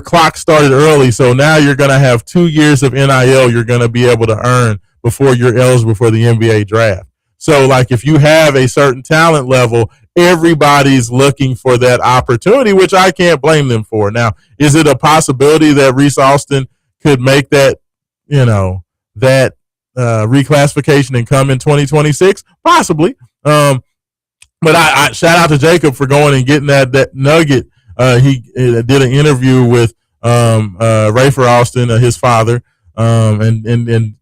clock started early. So now you're going to have 2 years of NIL you're going to be able to earn before you're eligible for the NBA draft. So like if you have a certain talent level, everybody's looking for that opportunity, which I can't blame them for. Now, is it a possibility that Reese Austin could make that, that reclassification and come in 2026? Possibly. But I shout out to Jacob for going and getting that nugget. He did an interview with Rafer Austin, his father, and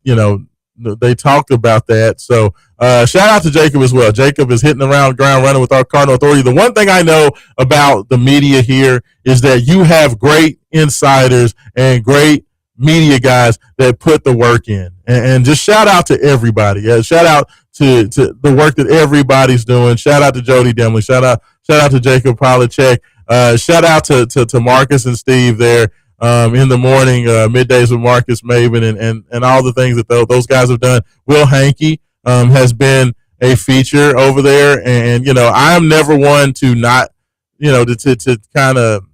they talked about that. So shout out to Jacob as well. Jacob is hitting around ground running with our Cardinal Authority. The one thing I know about the media here is that you have great insiders and great media guys that put the work in. And just shout out to everybody. Yeah, shout out to the work that everybody's doing. Shout out to Jody Demley. Shout out to Jacob Polachek. Shout out to Marcus and Steve there in the morning, middays with Marcus Maven and all the things that those guys have done. Will Hankey has been a feature over there. And, I'm never one to not, to kind of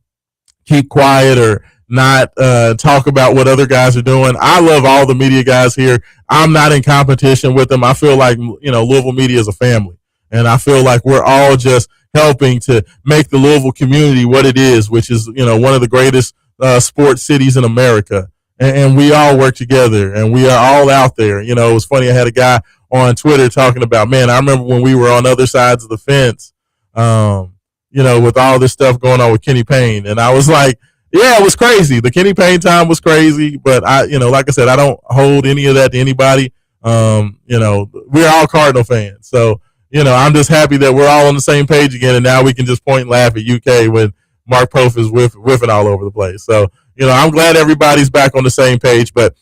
keep quiet or not talk about what other guys are doing. I love all the media guys here. I'm not in competition with them. I feel like, Louisville media is a family. And I feel like we're all just helping to make the Louisville community what it is, which is, one of the greatest sports cities in America. And we all work together and we are all out there. It was funny. I had a guy on Twitter talking about, man, I remember when we were on other sides of the fence, with all this stuff going on with Kenny Payne. And I was like, yeah, it was crazy. The Kenny Payne time was crazy. But like I said, I don't hold any of that to anybody. We're all Cardinal fans. So, I'm just happy that we're all on the same page again, and now we can just point and laugh at UK when Mark Pope is whiffing all over the place. So, I'm glad everybody's back on the same page. But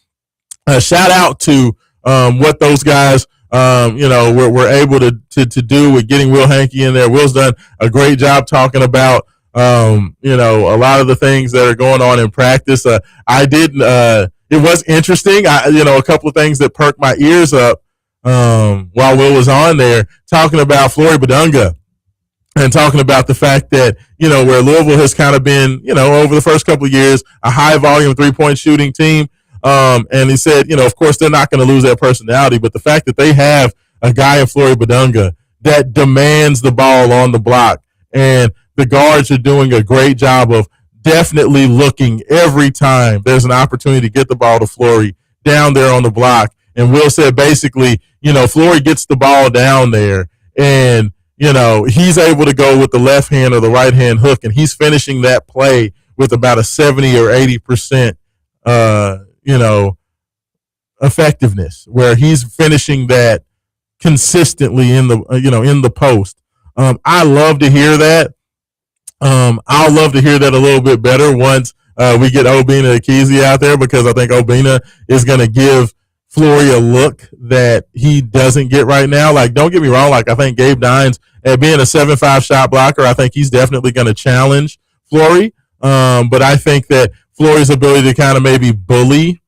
shout out to what those guys, were able to do with getting Will Hankey in there. Will's done a great job talking about, a lot of the things that are going on in practice. It was interesting. A couple of things that perked my ears up. While Will was on there talking about Flory Badunga and talking about the fact that, where Louisville has kind of been, over the first couple of years, a high volume 3-point shooting team. And he said, of course they're not going to lose that personality, but the fact that they have a guy in Flory Badunga that demands the ball on the block, and the guards are doing a great job of definitely looking every time there's an opportunity to get the ball to Flory down there on the block. And Will said basically, Flory gets the ball down there and, he's able to go with the left hand or the right hand hook, and he's finishing that play with about a 70 or 80%, effectiveness, where he's finishing that consistently in the post. I love to hear that. I'll love to hear that a little bit better once we get Obina Akizi out there, because I think Obina is going to give Flory a look that he doesn't get right now. Like, don't get me wrong. Like, I think Gabe Dines, at being a 7-5 shot blocker, I think he's definitely going to challenge Flory. But I think that Flory's ability to kind of maybe bully,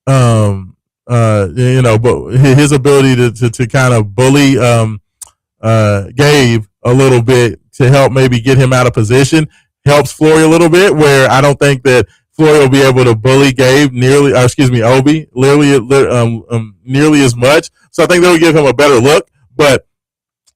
but his ability to kind of bully Gabe a little bit to help maybe get him out of position helps Flory a little bit, where I don't think that Flory will be able to bully Gabe nearly as much. So I think they'll give him a better look. But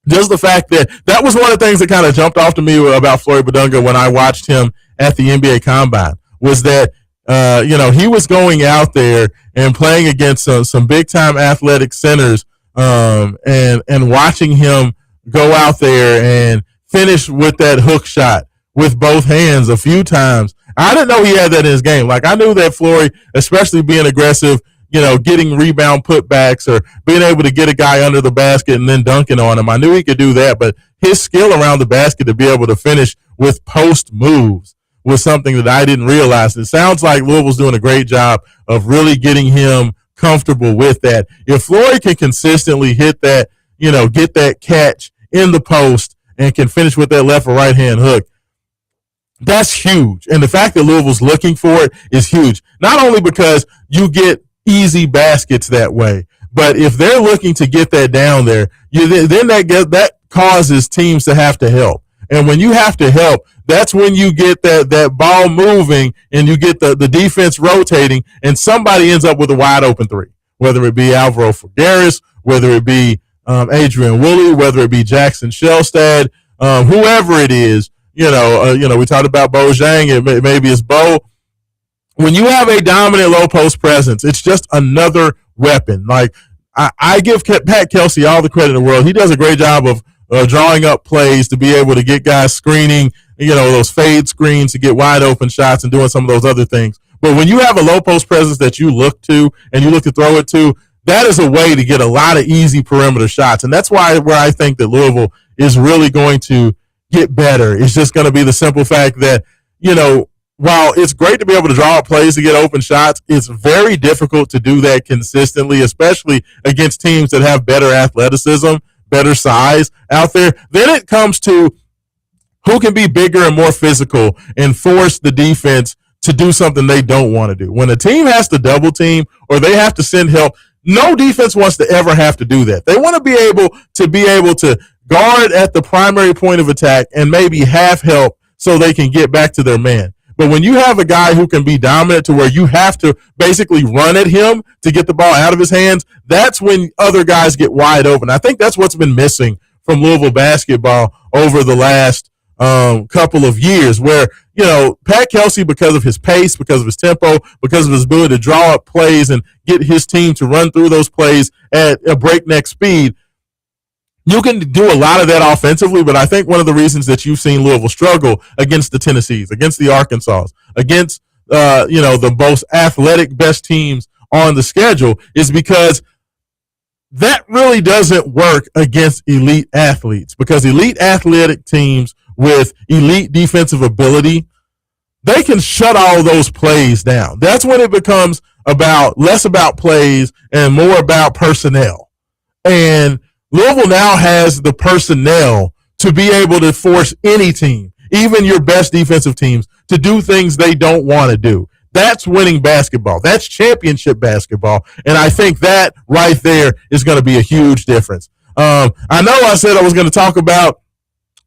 just the fact that was one of the things that kind of jumped off to me about Flory Badunga when I watched him at the NBA Combine, was that, he was going out there and playing against some big time athletic centers, and watching him go out there and finish with that hook shot with both hands a few times. I didn't know he had that in his game. Like, I knew that Flory, especially being aggressive, getting rebound putbacks or being able to get a guy under the basket and then dunking on him, I knew he could do that. But his skill around the basket to be able to finish with post moves was something that I didn't realize. It sounds like Louisville's doing a great job of really getting him comfortable with that. If Flory can consistently hit that, get that catch in the post and can finish with that left or right hand hook, That's huge. And the fact that Louisville's looking for it is huge. Not only because you get easy baskets that way, but if they're looking to get that down there, then that causes teams to have to help. And when you have to help, that's when you get that ball moving and you get the defense rotating, and somebody ends up with a wide open three, whether it be Alvaro Figueres, whether it be Adrian Woolley, whether it be Jackson Shellstad, whoever it is. We talked about Bo Zhang, and maybe it's Bo. When you have a dominant low post presence, it's just another weapon. Like, I give Pat Kelsey all the credit in the world. He does a great job of drawing up plays to be able to get guys screening, those fade screens to get wide open shots and doing some of those other things. But when you have a low post presence that you look to and you look to throw it to, that is a way to get a lot of easy perimeter shots. And that's where I think that Louisville is really going to get better. It's just going to be the simple fact that, while it's great to be able to draw up plays to get open shots, it's very difficult to do that consistently, especially against teams that have better athleticism, better size out there. Then it comes to who can be bigger and more physical and force the defense to do something they don't want to do. When a team has to double team or they have to send help, no defense wants to ever have to do that. They want to be able to guard at the primary point of attack and maybe half help so they can get back to their man. But when you have a guy who can be dominant to where you have to basically run at him to get the ball out of his hands, that's when other guys get wide open. I think that's what's been missing from Louisville basketball over the last couple of years, where, Pat Kelsey, because of his pace, because of his tempo, because of his ability to draw up plays and get his team to run through those plays at a breakneck speed, you can do a lot of that offensively, but I think one of the reasons that you've seen Louisville struggle against the Tennessees, against the Arkansas, against the most athletic best teams on the schedule is because that really doesn't work against elite athletes, because elite athletic teams with elite defensive ability, they can shut all those plays down. That's when it becomes less about plays and more about personnel. And Louisville now has the personnel to be able to force any team, even your best defensive teams, to do things they don't want to do. That's winning basketball. That's championship basketball. And I think that right there is going to be a huge difference. I know I said I was going to talk about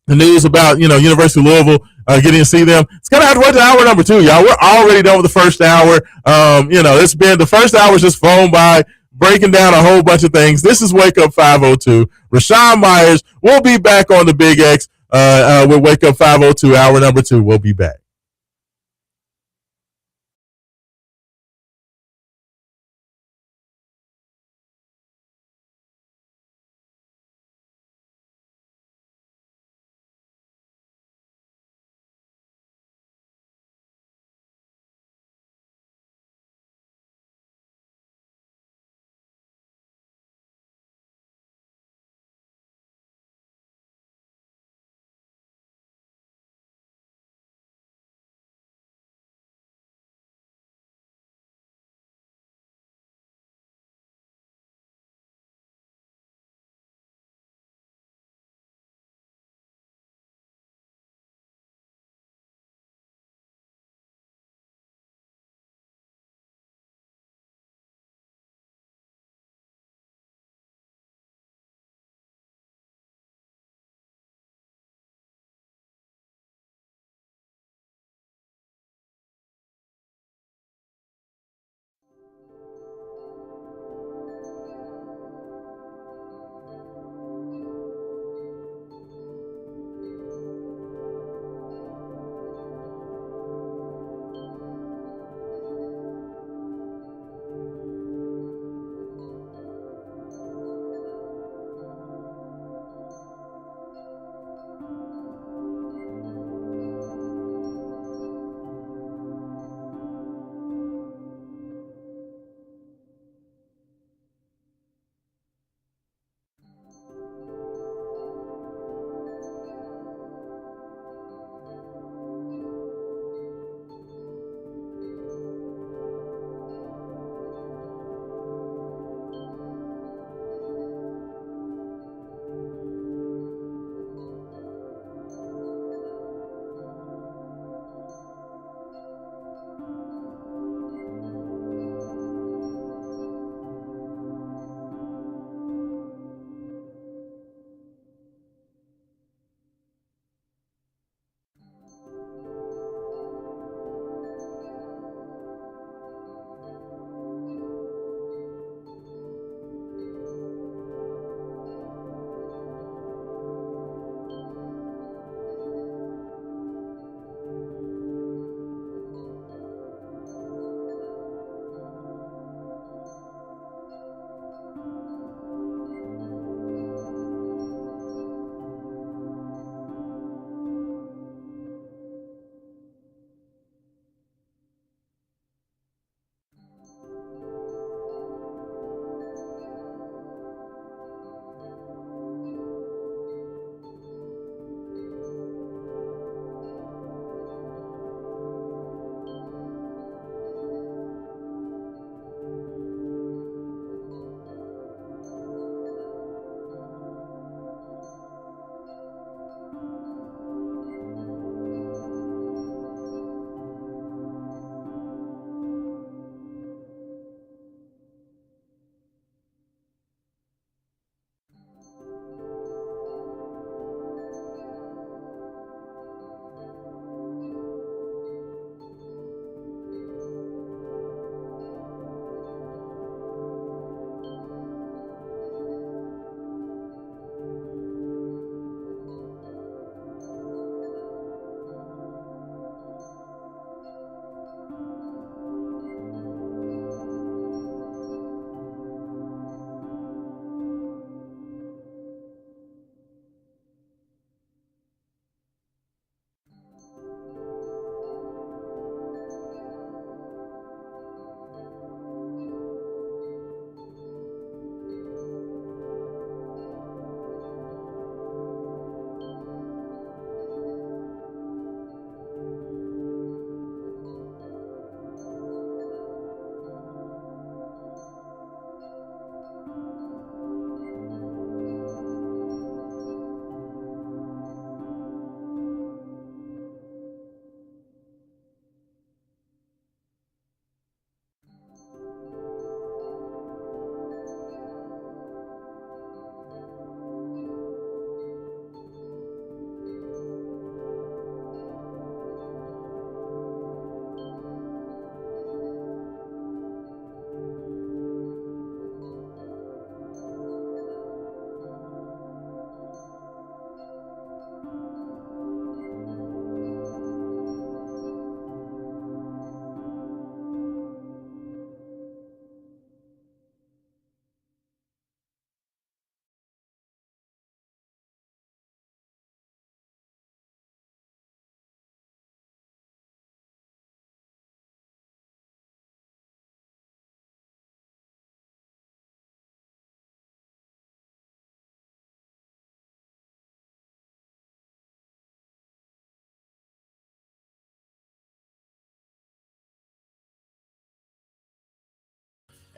the news about, University of Louisville, getting to see them. It's going to have to wait to hour number 2, y'all. We're already done with the first hour. It's been, the first hour's just flown by, breaking down a whole bunch of things. This is Wake Up 502. Raashaan Myers. We'll be back on the Big X with Wake Up 502, hour number 2. We'll be back.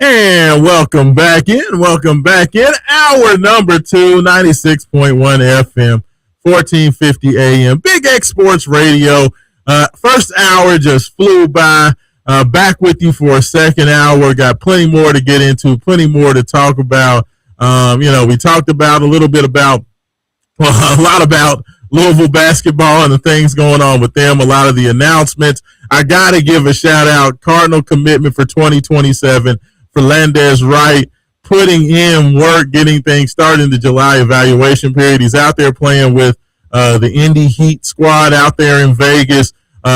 And welcome back in. Welcome back in. Hour number 2, 96.1 FM, 1450 AM. Big X Sports Radio. First hour just flew by. Back with you for a second hour. Got plenty more to get into, plenty more to talk about. We talked about a lot about Louisville basketball and the things going on with them, a lot of the announcements. I got to give a shout out. Cardinal commitment for 2027. Fernandez Wright putting in work, getting things started in the July evaluation period. He's out there playing with the Indy Heat squad out there in Vegas.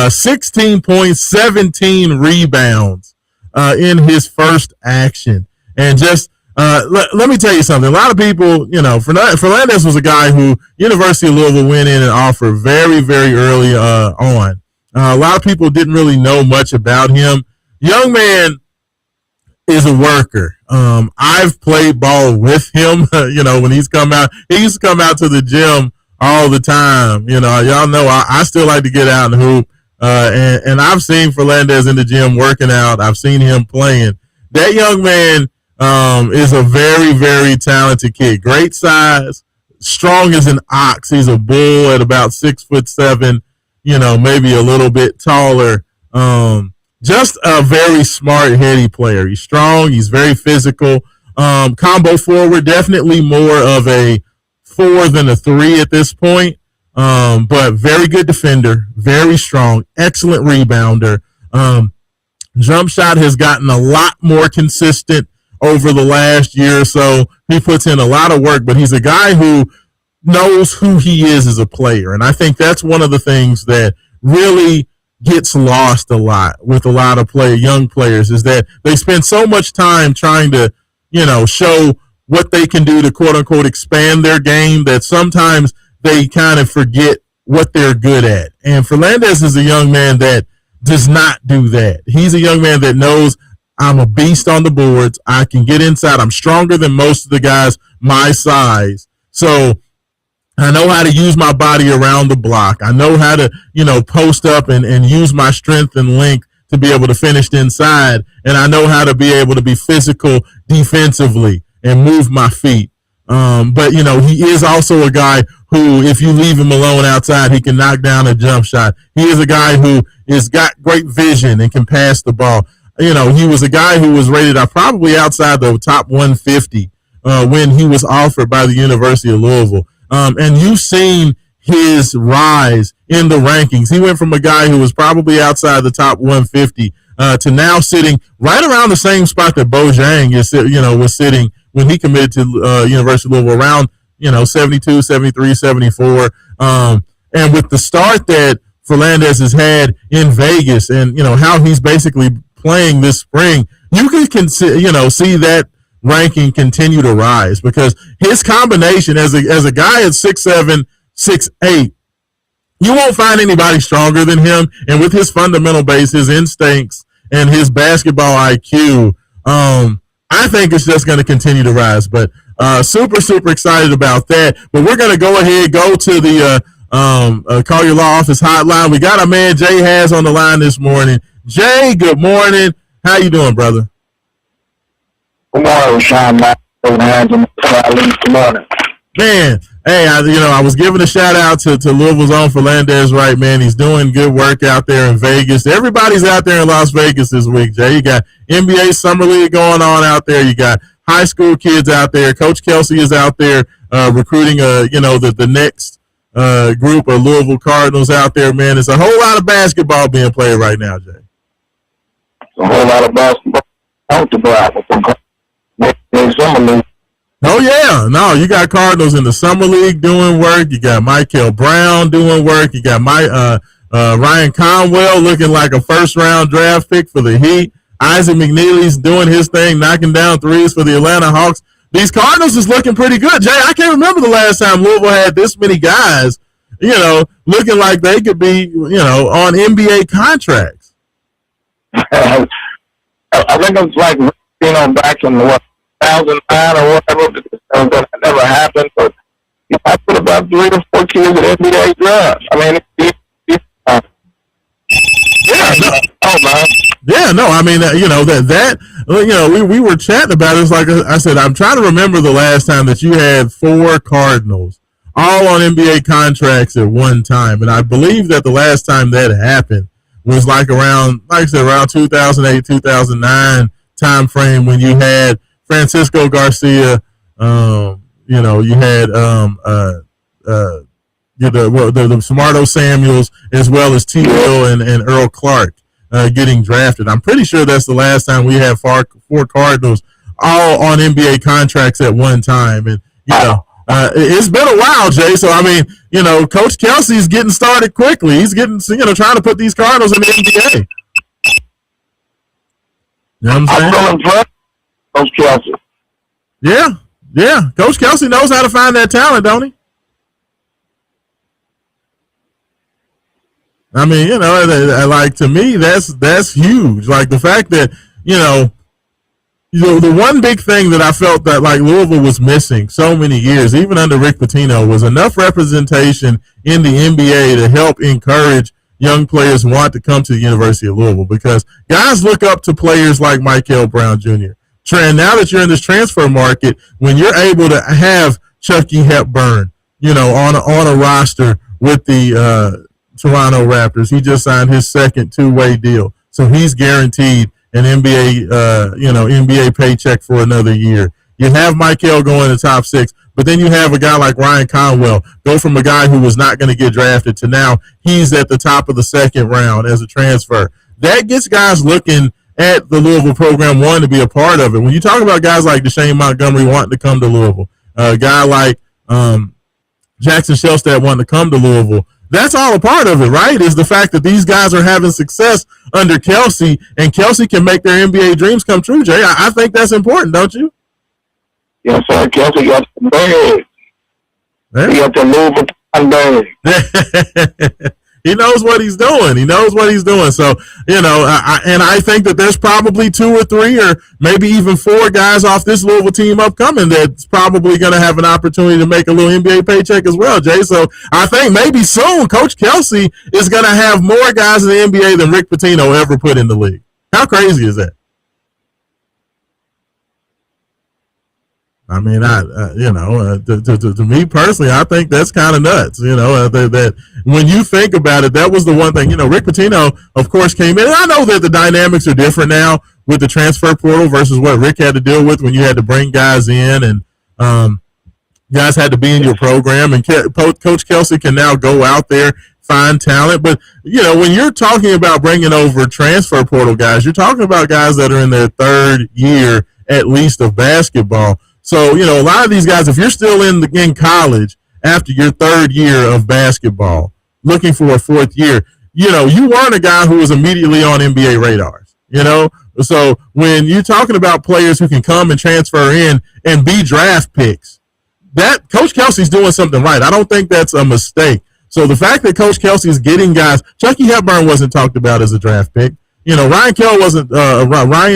16 points, 17 rebounds in his first action. And just let me tell you something. A lot of people, Fernandez was a guy who University of Louisville went in and offered very, very early on. A lot of people didn't really know much about him. Young man is a worker. I've played ball with him. When he's come out, he used to come out to the gym all the time. Y'all know I still like to get out and hoop. And I've seen Fernandez in the gym working out. I've seen him playing. That young man is a very, very talented kid. Great size, strong as an ox. He's a bull at about 6'7", maybe a little bit taller. Just a very smart, heady player. He's strong. He's very physical. Combo forward, definitely more of a 4 than a 3 at this point. But very good defender, very strong, excellent rebounder. Jump shot has gotten a lot more consistent over the last year or so. He puts in a lot of work, but he's a guy who knows who he is as a player. And I think that's one of the things that really gets lost a lot with a lot of young players is that they spend so much time trying to, show what they can do to quote unquote expand their game that sometimes they kind of forget what they're good at. And Fernandez is a young man that does not do that. He's a young man that knows I'm a beast on the boards. I can get inside. I'm stronger than most of the guys my size. So I know how to use my body around the block. I know how to, post up and use my strength and length to be able to finish inside. And I know how to be able to be physical defensively and move my feet. But he is also a guy who, if you leave him alone outside, he can knock down a jump shot. He is a guy who has got great vision and can pass the ball. He was a guy who was rated probably outside the top 150 when he was offered by the University of Louisville. And you've seen his rise in the rankings. He went from a guy who was probably outside the top 150 to now sitting right around the same spot that Bojang was sitting when he committed to University of Louisville, around 72, 73, 74. And with the start that Fernandez has had in Vegas, and how he's basically playing this spring, you can see that ranking continue to rise because his combination as a guy at 6'7", 6'8", you won't find anybody stronger than him. And with his fundamental base, his instincts, and his basketball IQ, I think it's just going to continue to rise. But super, super excited about that. But we're going to go to the Call Your Law Office hotline. We got our man Jay Has on the line this morning. Jay, good morning. How you doing, brother? Good morning, Raashaan Myers. Good morning. Man, hey, I was giving a shout out to Louisville's own Fernandez Wright, man. He's doing good work out there in Vegas. Everybody's out there in Las Vegas this week, Jay. You got NBA Summer League going on out there. You got high school kids out there. Coach Kelsey is out there recruiting, the next group of Louisville Cardinals out there, man. It's a whole lot of basketball being played right now, Jay. A whole lot of basketball. Oh, yeah. No, you got Cardinals in the Summer League doing work. You got Michael Brown doing work. You got Ryan Conwell looking like a first-round draft pick for the Heat. Isaac McNeely's doing his thing, knocking down threes for the Atlanta Hawks. These Cardinals is looking pretty good. Jay, I can't remember the last time Louisville had this many guys, looking like they could be, on NBA contracts. I think it's like, back in 2009 or whatever, that never happened. But I put about 3 or 4 kids at NBA drafts. I mean, yeah, no. Oh, man. Yeah, no, I mean, we were chatting about it. It's like I said, I'm trying to remember the last time that you had 4 Cardinals all on NBA contracts at one time. And I believe that the last time that happened was like around, like I said, around 2008, 2009 time frame when you had Francisco Garcia, you had the Samardo Samuels, as well as T. Will and Earl Clark getting drafted. I'm pretty sure that's the last time we had 4 Cardinals all on NBA contracts at one time. And, it's been a while, Jay. So, I mean, Coach Kelsey's getting started quickly. He's getting, trying to put these Cardinals in the NBA. You know what I'm saying? I'm impressed, Coach Kelsey. Yeah. Coach Kelsey knows how to find that talent, don't he? I mean, like, to me, that's huge. Like, the fact that, the one big thing that I felt that, like, Louisville was missing so many years, even under Rick Pitino, was enough representation in the NBA to help encourage young players want to come to the University of Louisville, because guys look up to players like Michael Brown Jr. And now that you're in this transfer market, when you're able to have Chucky Hepburn, on a roster with the Toronto Raptors, he just signed his second 2-way deal, so he's guaranteed an NBA paycheck for another year. You have Michael go in the top 6, but then you have a guy like Ryan Conwell go from a guy who was not going to get drafted to now he's at the top of the second round as a transfer. That gets guys looking at the Louisville program, wanting to be a part of it. When you talk about guys like Deshane Montgomery wanting to come to Louisville, a guy like Jackson Shelstad wanting to come to Louisville, that's all a part of it, right? Is the fact that these guys are having success under Kelsey, and Kelsey can make their NBA dreams come true, Jay. I think that's important, don't you? Yes, sir. Kelsey got the bag. Yeah. He got the Louisville bag. He knows what he's doing. So, I think that there's probably 2 or 3 or maybe even 4 guys off this Louisville team upcoming that's probably going to have an opportunity to make a little NBA paycheck as well, Jay. So I think maybe soon Coach Kelsey is going to have more guys in the NBA than Rick Pitino ever put in the league. How crazy is that? I mean, to me personally, I think that's kind of nuts. That when you think about it, that was the one thing. Rick Pitino, of course, came in. And I know that the dynamics are different now with the transfer portal versus what Rick had to deal with when you had to bring guys in and guys had to be in your program. And Coach Kelsey can now go out there, find talent. But, when you're talking about bringing over transfer portal guys, you're talking about guys that are in their 3rd year at least of basketball. So, a lot of these guys, if you're still in college after your 3rd year of basketball, looking for a 4th year, you weren't a guy who was immediately on NBA radars, So when you're talking about players who can come and transfer in and be draft picks, that Coach Kelsey's doing something right. I don't think that's a mistake. So the fact that Coach Kelsey is getting guys, Chucky Hepburn wasn't talked about as a draft pick. Ryan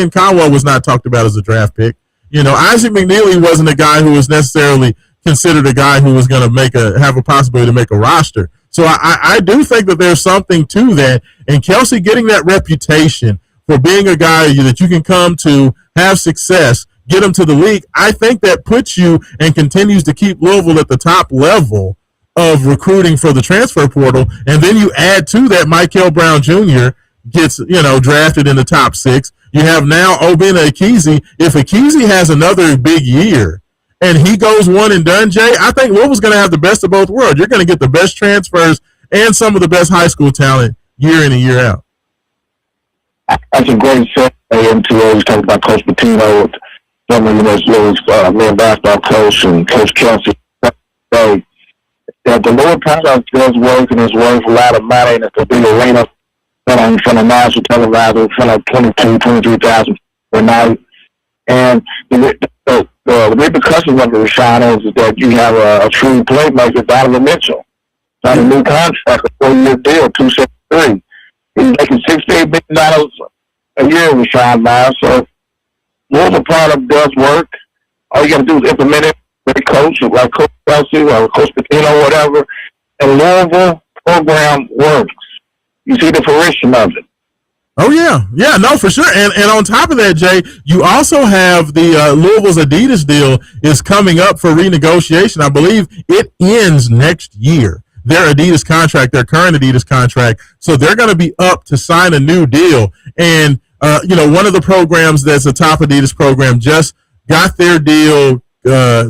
Conwell was not talked about as a draft pick. Isaac McNeely wasn't a guy who was necessarily considered a guy who was going to have a possibility to make a roster. So I do think that there's something to that. And Kelsey getting that reputation for being a guy that you can come to, have success, get him to the league, I think that puts you and continues to keep Louisville at the top level of recruiting for the transfer portal. And then you add to that Michael Brown Jr. gets, drafted in the top 6. You have now Obinna Ekezie. If Ekezie has another big year and he goes one and done, Jay, I think Louisville's going to have the best of both worlds. You're going to get the best transfers and some of the best high school talent year in and year out. That's a great segue into what we talked about Coach Pitino, former Louisville's main basketball coach, and Coach Kelsey. That the lower product does work, and it's worth a lot of money, and it's a big arena in front of national televisor, in front of 23,000 per night. And the repercussions of the Raashaan is that you have a true playmaker, Donovan Mitchell. Got a new contract, a 4-year deal, $273. He's making $68 million a year with Raashaan Myers. So Louisville product does work. All you got to do is implement it. Great coach, like Coach Kelsey or Coach Pitino or whatever. And Louisville program works. You see the fruition of it. Oh yeah, no, for sure. And on top of that, Jay, you also have the Louisville's Adidas deal is coming up for renegotiation. I believe it ends next year. Their Adidas contract, their current Adidas contract, so they're going to be up to sign a new deal. And one of the programs that's a top Adidas program just got their deal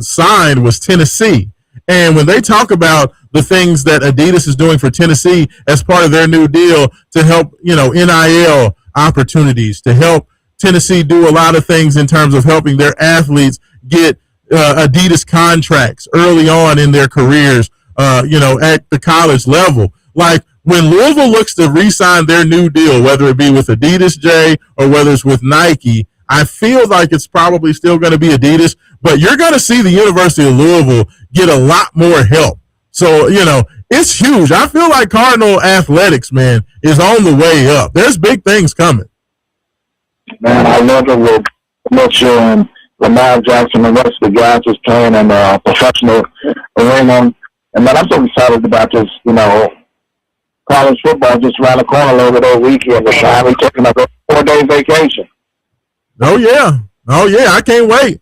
signed was Tennessee. And when they talk about the things that Adidas is doing for Tennessee as part of their new deal to help, NIL opportunities, to help Tennessee do a lot of things in terms of helping their athletes get Adidas contracts early on in their careers, at the college level. Like when Louisville looks to re-sign their new deal, whether it be with Adidas, Jay, or whether it's with Nike, I feel like it's probably still going to be Adidas, but you're going to see the University of Louisville get a lot more help. So, it's huge. I feel like Cardinal Athletics, man, is on the way up. There's big things coming. Man, I love it with Mitchell and Lamar Jackson and the rest of the guys just playing in the professional arena. And man, I'm so excited about this, college football just around the corner over the weekend. We're finally taking a 4-day vacation. Oh yeah, I can't wait.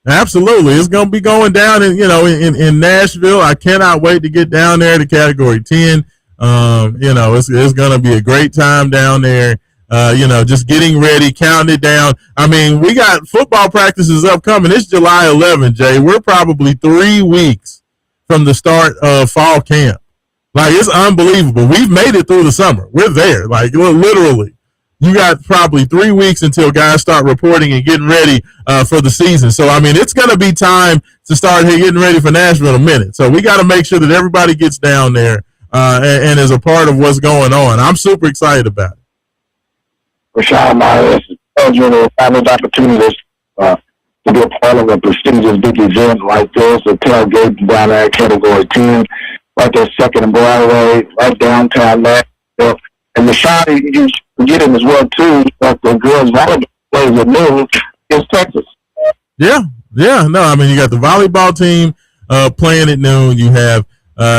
Absolutely, it's gonna be going down in Nashville. I cannot wait to get down there to Category 10. It's gonna be a great time down there. Just getting ready, counting it down. I mean, we got football practices upcoming. It's July 11th, Jay. We're probably 3 weeks from the start of fall camp. Like, it's unbelievable. We've made it through the summer. We're there, like literally. You got probably 3 weeks until guys start reporting and getting ready for the season. So, I mean, it's going to be time to start getting ready for Nashville in a minute. So we got to make sure that everybody gets down there and is a part of what's going on. I'm super excited about it. Raashaan Myers, to have those opportunities to be a part of a prestigious big event like this, the tailgate down there at Category 10, right there, 2nd and Broadway, right downtown Nashville. And Raashaan, you forget him as well, too, but the girls' volleyball plays at noon is Texas. Yeah. No, I mean, you got the volleyball team playing at noon. You have,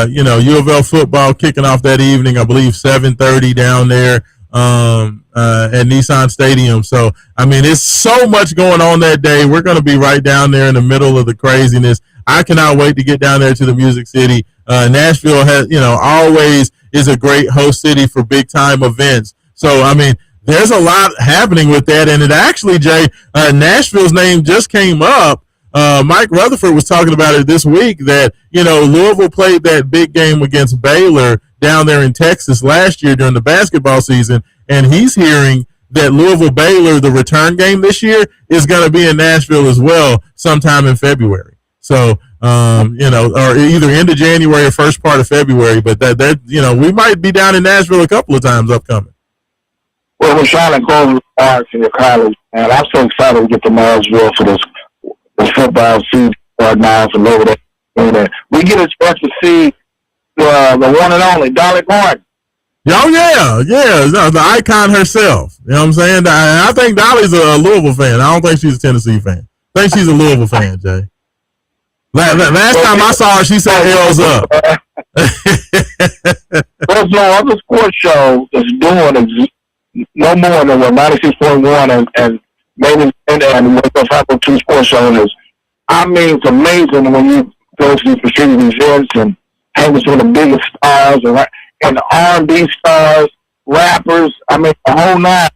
U of L football kicking off that evening, I believe 7:30 down there at Nissan Stadium. So, I mean, it's so much going on that day. We're going to be right down there in the middle of the craziness. I cannot wait to get down there to the Music City. Nashville has, always is a great host city for big time events. So, I mean, there's a lot happening with that. And it actually, Jay, Nashville's name just came up. Mike Rutherford was talking about it this week that, Louisville played that big game against Baylor down there in Texas last year during the basketball season. And he's hearing that Louisville-Baylor, the return game this year, is going to be in Nashville as well sometime in February. So, or either end of January or first part of February. But that we might be down in Nashville a couple of times upcoming. Well, Raashaan, and closing remarks in your college, and I'm so excited to get to Nashville for this football season right now from over there. And we get a chance to see the one and only Dolly Parton. Oh, yeah, the icon herself. You know what I'm saying? I think Dolly's a Louisville fan. I don't think she's a Tennessee fan. I think she's a Louisville fan, Jay. Last time I saw her, she said L's up. There's no other sports show that's doing no more than what 96.1 and maybe and what the 502 sports show is. I mean, it's amazing when you go to these prestigious events and hang with some of the biggest stars and R&B stars, rappers. I mean, the whole nine.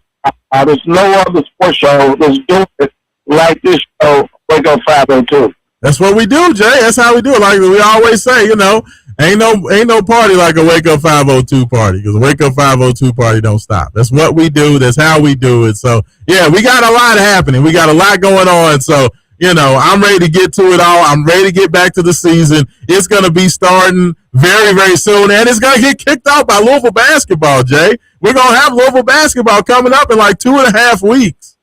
There's no other sports show that's doing it like this show, Wake Up 502. That's what we do, Jay. That's how we do it. Like we always say, ain't no party like a Wake Up 502 party, because a Wake Up 502 party don't stop. That's what we do. That's how we do it. So, yeah, we got a lot happening. We got a lot going on. So, I'm ready to get to it all. I'm ready to get back to the season. It's going to be starting very, very soon, and it's going to get kicked off by Louisville basketball, Jay. We're going to have Louisville basketball coming up in like 2.5 weeks.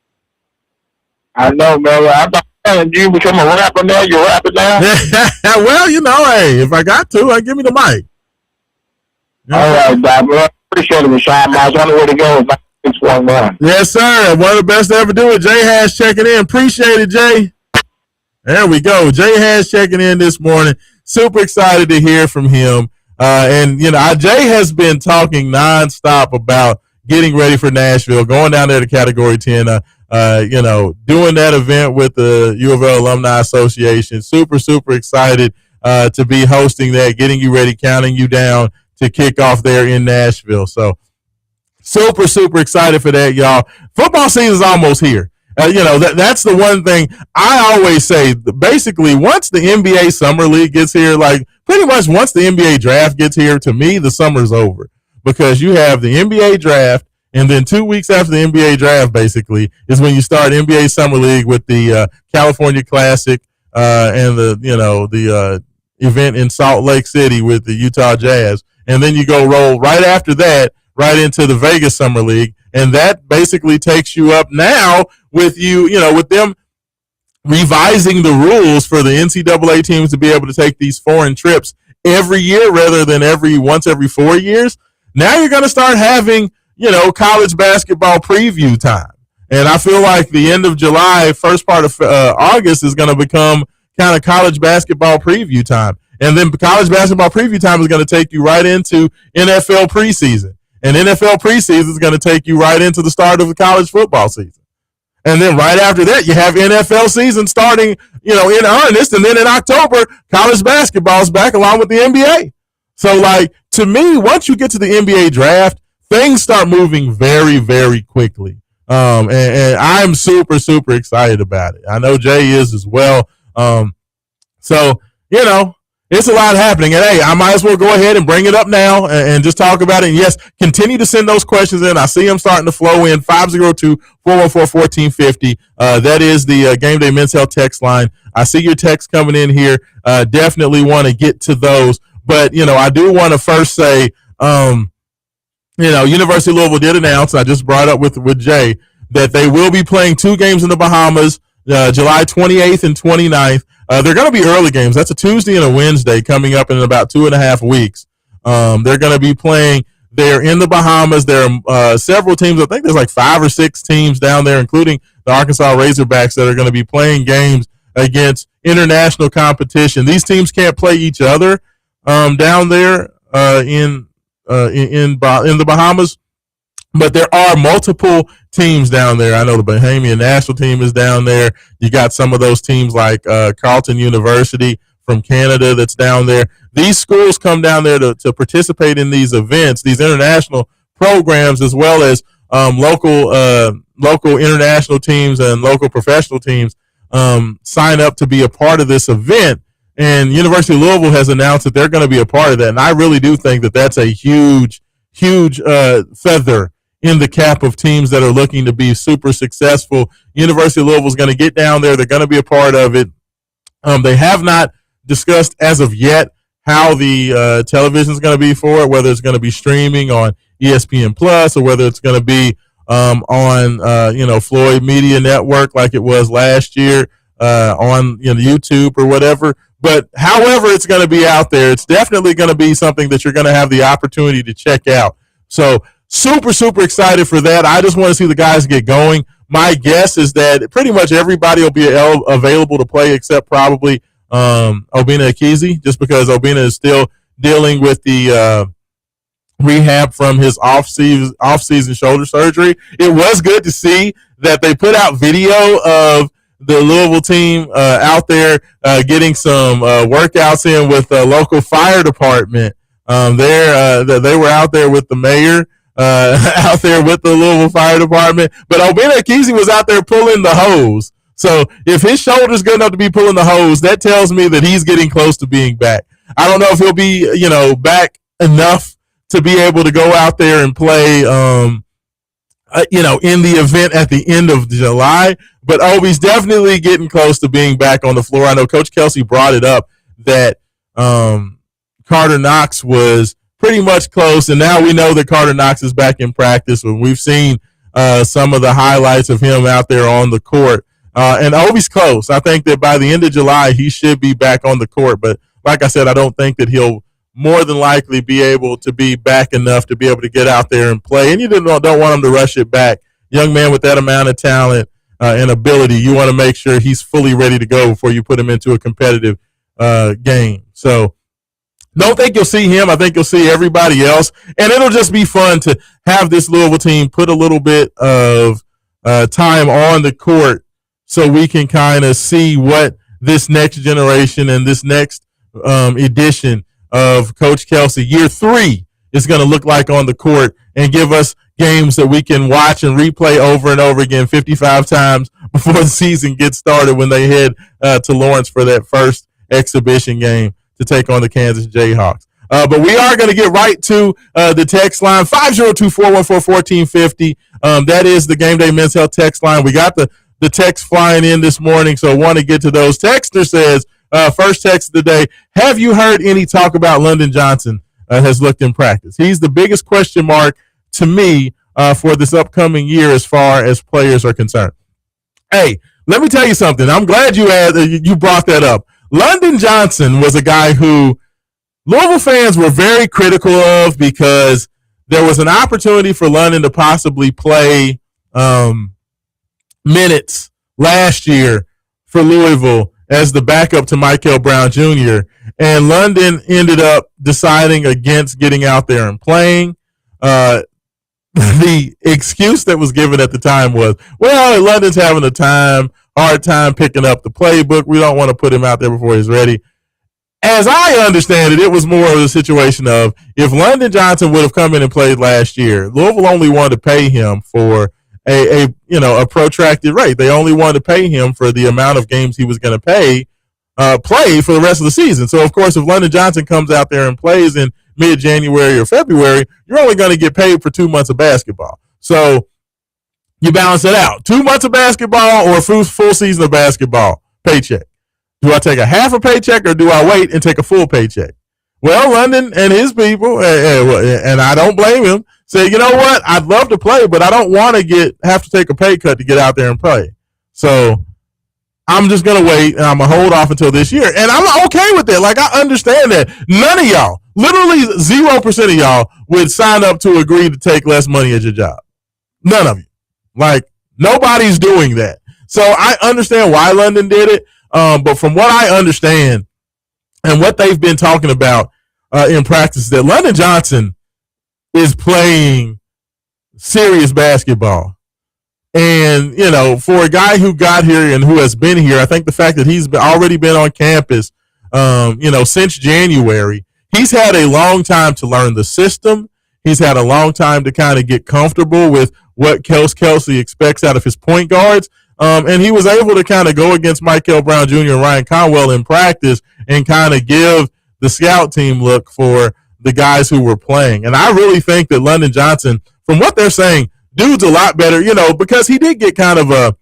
I know, man. I thought you become a rapper now. You're rapping now? Well, hey, if I got to, give me the mic. All right, Doc. Well, appreciate it, Raashaan Myers. On the way to go is 611. Yes, sir. One of the best to ever do it. Jay has checking in. Appreciate it, Jay. There we go. Jay has checking in this morning. Super excited to hear from him. And Jay has been talking nonstop about getting ready for Nashville, going down there to Category 10, doing that event with the U of L Alumni Association. Super, super excited to be hosting that, getting you ready, counting you down to kick off there in Nashville. So super, super excited for that, y'all. Football season's almost here. That's the one thing I always say. Basically, once the NBA Summer League gets here, like pretty much once the NBA draft gets here, to me, the summer's over, because you have the NBA draft, and then 2 weeks after the NBA draft, basically, is when you start NBA Summer League with the California Classic and the event in Salt Lake City with the Utah Jazz, and then you go roll right after that right into the Vegas Summer League, and that basically takes you up now with with them revising the rules for the NCAA teams to be able to take these foreign trips every year rather than once every 4 years. Now you're going to start having, college basketball preview time. And I feel like the end of July, first part of August is going to become kind of college basketball preview time. And then college basketball preview time is going to take you right into NFL preseason. And NFL preseason is going to take you right into the start of the college football season. And then right after that, you have NFL season starting, in earnest. And then in October, college basketball is back along with the NBA. So, to me, once you get to the NBA draft, things start moving very, very quickly. And I'm super, super excited about it. I know Jay is as well. It's a lot happening. And, hey, I might as well go ahead and bring it up now and just talk about it. And, yes, continue to send those questions in. I see them starting to flow in, 502-414-1450. That is the Game Day Men's Health text line. I see your texts coming in here. Definitely want to get to those. But, I do want to first say, University of Louisville did announce, I just brought up with Jay, that they will be playing 2 games in the Bahamas, July 28th and 29th. They're going to be early games. That's a Tuesday and a Wednesday coming up in about 2.5 weeks. They're going to be playing there in the Bahamas. There are several teams. I think there's like 5 or 6 teams down there, including the Arkansas Razorbacks, that are going to be playing games against international competition. These teams can't play each other down there in the Bahamas, but there are multiple teams down there. I know the Bahamian national team is down there. You got some of those teams like Carleton University from Canada that's down there. These schools come down there to participate in these events, these international programs, as well as local international teams and local professional teams sign up to be a part of this event. And University of Louisville has announced that they're going to be a part of that. And I really do think that that's a huge, huge feather in the cap of teams that are looking to be super successful. University of Louisville is going to get down there. They're going to be a part of it. They have not discussed as of yet how the television is going to be for it, whether it's going to be streaming on ESPN Plus or whether it's going to be on Floyd Media Network like it was last year on YouTube or whatever. But however it's going to be out there, it's definitely going to be something that you're going to have the opportunity to check out. So super, super excited for that. I just want to see the guys get going. My guess is that pretty much everybody will be available to play except probably Obina Akizi, just because Obina is still dealing with the rehab from his off-season shoulder surgery. It was good to see that they put out video of the Louisville team out there getting some workouts in with the local fire department. They were out there with the mayor, out there with the Louisville Fire Department. But Obina Akizi was out there pulling the hose. So if his shoulder's good enough to be pulling the hose, that tells me that he's getting close to being back. I don't know if he'll be, back enough to be able to go out there and play, in the event at the end of July. But Obi's definitely getting close to being back on the floor. I know Coach Kelsey brought it up that Carter Knox was pretty much close, and now we know that Carter Knox is back in practice. And we've seen some of the highlights of him out there on the court. And Obi's close. I think that by the end of July, he should be back on the court. But like I said, I don't think that he'll more than likely be able to be back enough to be able to get out there and play. And you don't want him to rush it back. Young man with that amount of talent and ability, you want to make sure he's fully ready to go before you put him into a competitive game. So Don't think you'll see him. I think you'll see everybody else. And it'll just be fun to have this Louisville team put a little bit of time on the court so we can kind of see what this next generation and this next edition of Coach Kelsey, year 3, is going to look like on the court, and give us games that we can watch and replay over and over again 55 times before the season gets started when they head to Lawrence for that first exhibition game to take on the Kansas Jayhawks. But we are going to get right to the text line, 502-414-1450. That is the Game Day Men's Health text line. We got the text flying in this morning, so I want to get to those. Texter says, first text of the day, have you heard any talk about London Johnson has looked in practice? He's the biggest question mark to me for this upcoming year as far as players are concerned. Hey, let me tell you something. I'm glad you brought that up. London Johnson was a guy who Louisville fans were very critical of because there was an opportunity for London to possibly play minutes last year for Louisville as the backup to Michael Brown Jr., and London ended up deciding against getting out there and playing. The excuse that was given at the time was, well, London's having a hard time picking up the playbook. We don't want to put him out there before he's ready. As I understand it, it was more of a situation of, if London Johnson would have come in and played last year, Louisville only wanted to pay him for a protracted rate. They only wanted to pay him for the amount of games he was going to play for the rest of the season. So, of course, if London Johnson comes out there and plays in mid-January or February, you're only going to get paid for 2 months of basketball. So you balance it out. 2 months of basketball or a full season of basketball paycheck. Do I take a half a paycheck or do I wait and take a full paycheck? Well, London and his people, and I don't blame him, say, you know what, I'd love to play, but I don't want to have to take a pay cut to get out there and play. So I'm just going to wait, and I'm going to hold off until this year. And I'm okay with that. Like, I understand that. None of y'all, literally 0% of y'all, would sign up to agree to take less money at your job. None of you. Like, nobody's doing that. So I understand why London did it. But from what I understand and what they've been talking about in practice, that London Johnson is playing serious basketball. And, for a guy who got here and who has been here, I think the fact that he's already been on campus, since January, he's had a long time to learn the system. He's had a long time to kind of get comfortable with what Kelsey expects out of his point guards. And he was able to kind of go against Michael Brown Jr. and Ryan Conwell in practice and kind of give the scout team look for the guys who were playing. And I really think that London Johnson, from what they're saying, dude's a lot better, because he did get kind of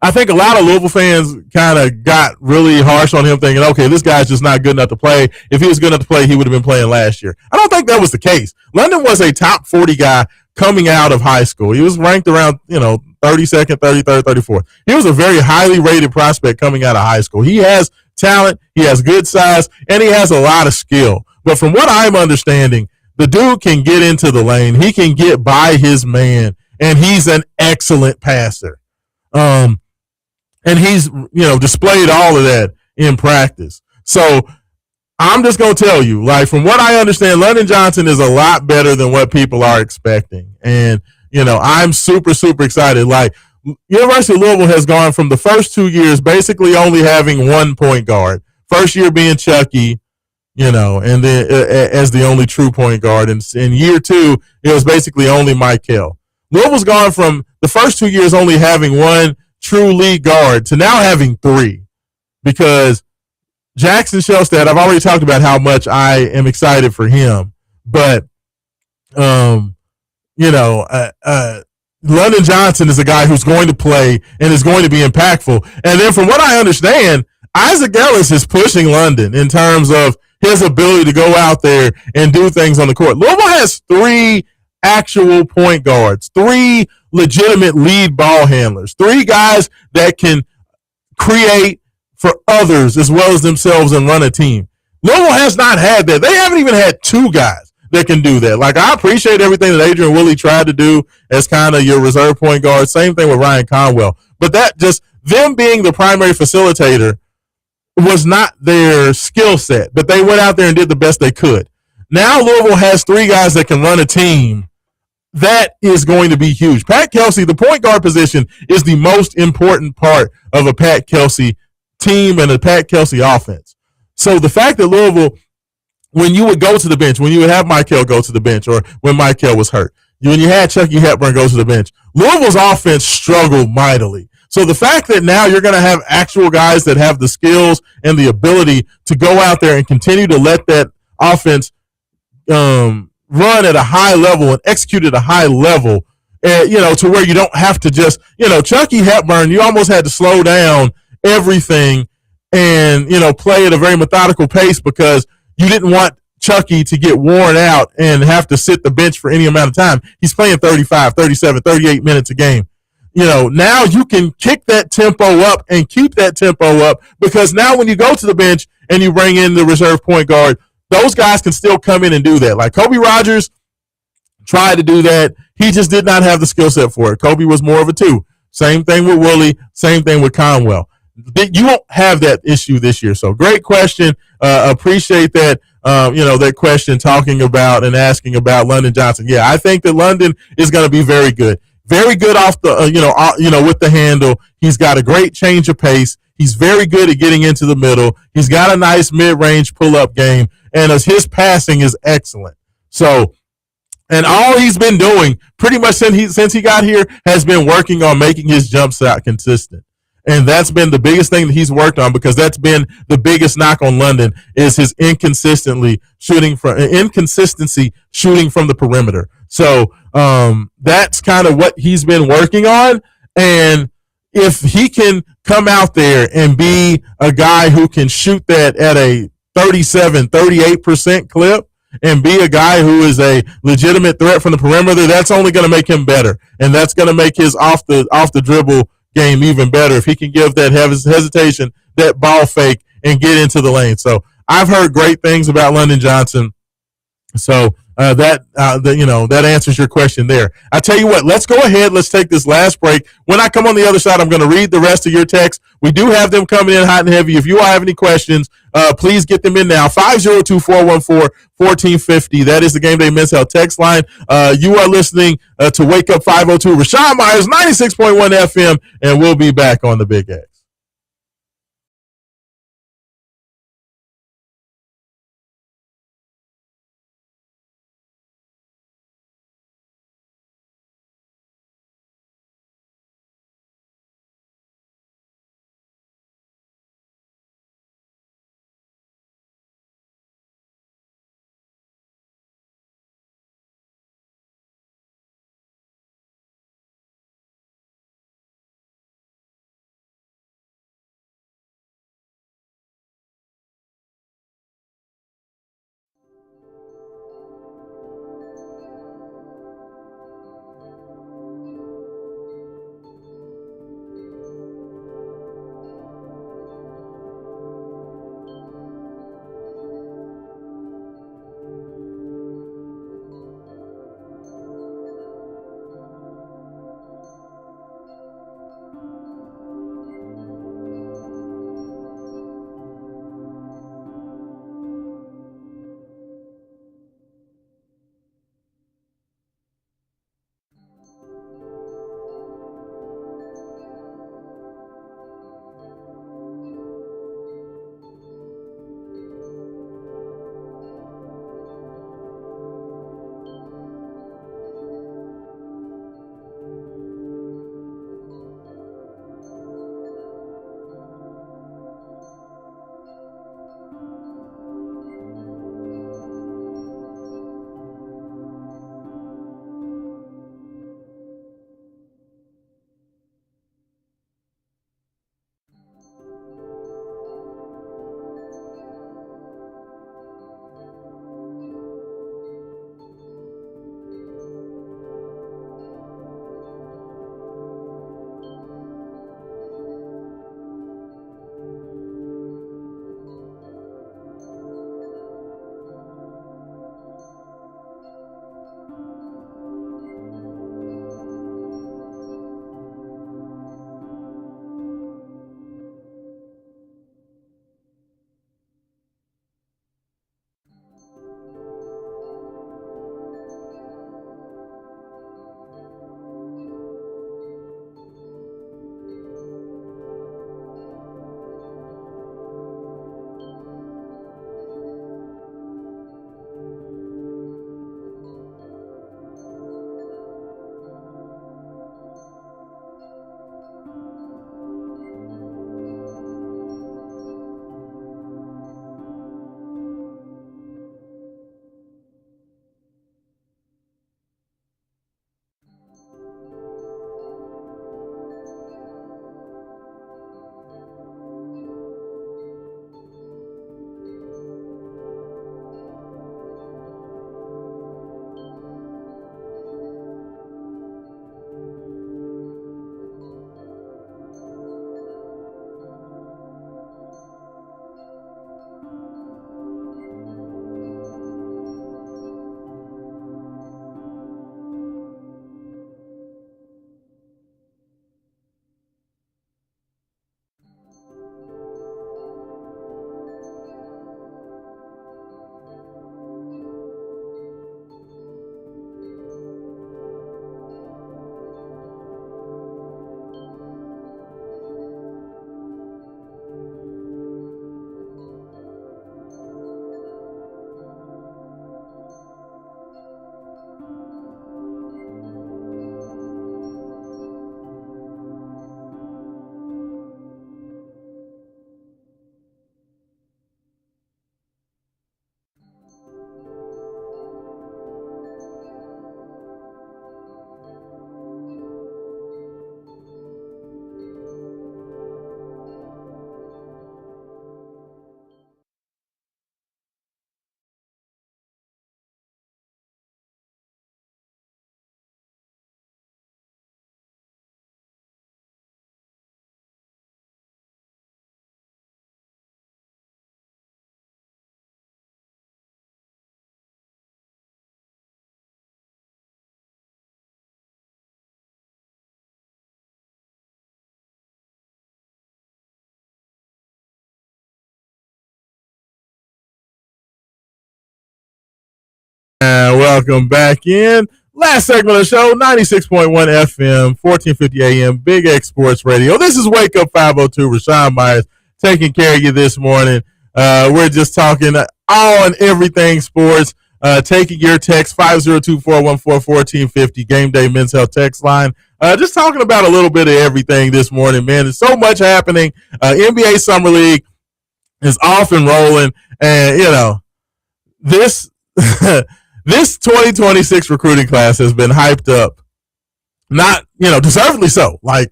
I think a lot of Louisville fans kind of got really harsh on him, thinking, okay, this guy's just not good enough to play. If he was good enough to play, he would have been playing last year. I don't think that was the case. London was a top 40 guy coming out of high school. He was ranked around, 32nd, 33rd, 34th. He was a very highly rated prospect coming out of high school. He has talent, he has good size, and he has a lot of skill. But from what I'm understanding, the dude can get into the lane. He can get by his man, and he's an excellent passer. And he's, displayed all of that in practice. So I'm just going to tell you, like, from what I understand, London Johnson is a lot better than what people are expecting. And, I'm super, super excited. Like, University of Louisville has gone from the first 2 years basically only having one point guard. First year being Chucky, and then as the only true point guard. And in year 2, it was basically only Michael. Louisville's gone from the first 2 years only having one true lead guard to now having 3, because Jackson Shelstad, I've already talked about how much I am excited for him, but London Johnson is a guy who's going to play and is going to be impactful. And then from what I understand, Isaac Ellis is pushing London in terms of his ability to go out there and do things on the court. Louisville has 3 actual point guards, 3 legitimate lead ball handlers, 3 guys that can create for others as well as themselves and run a team. Louisville has not had that. They haven't even had 2 guys that can do that. Like, I appreciate everything that Adrian Willie tried to do as kind of your reserve point guard. Same thing with Ryan Conwell. But that just, them being the primary facilitator was not their skill set, but they went out there and did the best they could. Now Louisville has three guys that can run a team. That is going to be huge. Pat Kelsey, the point guard position, is the most important part of a Pat Kelsey team and a Pat Kelsey offense. So the fact that Louisville, when you would go to the bench, when you would have Michael go to the bench, or when Michael was hurt, when you had Chucky Hepburn go to the bench, Louisville's offense struggled mightily. So the fact that now you're going to have actual guys that have the skills and the ability to go out there and continue to let that offense run at a high level and execute at a high level, to where you don't have to just, Chucky Hepburn, you almost had to slow down everything and, play at a very methodical pace because you didn't want Chucky to get worn out and have to sit the bench for any amount of time. He's playing 35, 37, 38 minutes a game. Now you can kick that tempo up and keep that tempo up because now when you go to the bench and you bring in the reserve point guard, those guys can still come in and do that. Like Kobe Rogers tried to do that. He just did not have the skill set for it. Kobe was more of a two. Same thing with Willie. Same thing with Conwell. You won't have that issue this year. So great question. Appreciate that. That question talking about and asking about London Johnson. Yeah, I think that London is going to be very good. Very good off the, with the handle. He's got a great change of pace. He's very good at getting into the middle. He's got a nice mid-range pull-up game, and his passing is excellent. So, and all he's been doing pretty much since he got here has been working on making his jump shot consistent. And that's been the biggest thing that he's worked on because that's been the biggest knock on London is his inconsistency shooting from the perimeter. So that's kind of what he's been working on. And if he can come out there and be a guy who can shoot that at a 37, 38% clip and be a guy who is a legitimate threat from the perimeter, that's only going to make him better. And that's going to make his off the dribble game even better if he can give that hesitation, that ball fake, and get into the lane. So I've heard great things about London Johnson. So that answers your question there. I tell you what, let's go ahead. Let's take this last break. When I come on the other side, I'm going to read the rest of your texts. We do have them coming in hot and heavy. If you all have any questions, please get them in now. 502-414-1450. That is the Game Day Men's Health text line. You are listening to Wake Up 502. Raashaan Myers, 96.1 FM, and we'll be back on the Big X. Welcome back in. Last segment of the show, 96.1 FM, 1450 AM, Big X Sports Radio. This is Wake Up 502, Raashaan Myers, taking care of you this morning. We're just talking all and everything sports, taking your text, 502-414-1450, Game Day Men's Health text line. Just talking about a little bit of everything this morning, man. There's so much happening. NBA Summer League is off and rolling, and, you know, this this 2026 recruiting class has been hyped up, not, deservedly so. Like,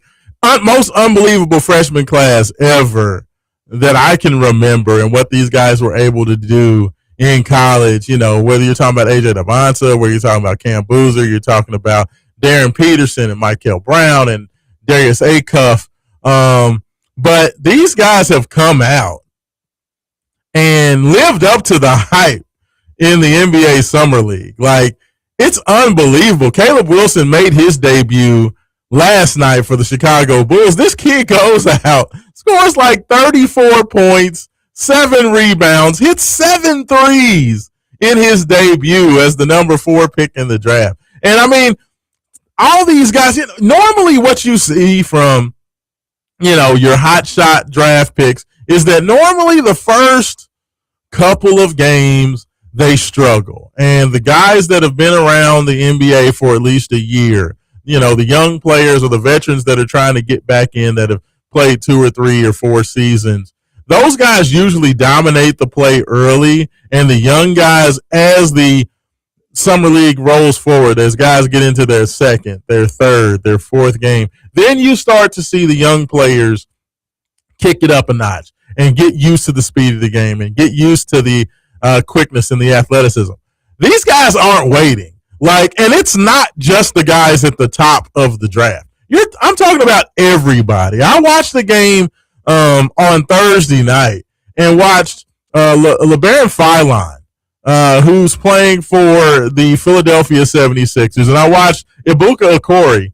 most unbelievable freshman class ever that I can remember, and what these guys were able to do in college. Whether you're talking about AJ Devonta, whether you're talking about Cam Boozer, you're talking about Darren Peterson and Michael Brown and Darius Acuff. But these guys have come out and lived up to the hype in the NBA Summer League. Like, it's unbelievable. Caleb Wilson made his debut last night for the Chicago Bulls. This kid goes out, scores like 34 points, 7 rebounds, hits 7 threes in his debut as the number 4 pick in the draft. And I mean, all these guys, normally what you see from, your hot shot draft picks is that normally the first couple of games they struggle. And the guys that have been around the NBA for at least a year, the young players or the veterans that are trying to get back in that have played 2 or 3 or 4 seasons, those guys usually dominate the play early. And the young guys, as the Summer League rolls forward, as guys get into their second, their third, their fourth game, then you start to see the young players kick it up a notch and get used to the speed of the game and get used to the quickness and the athleticism. These guys aren't waiting. And it's not just the guys at the top of the draft. I'm talking about everybody. I watched the game on Thursday night and watched LeBaron Philon, who's playing for the Philadelphia 76ers, and I watched Ibuka Okori,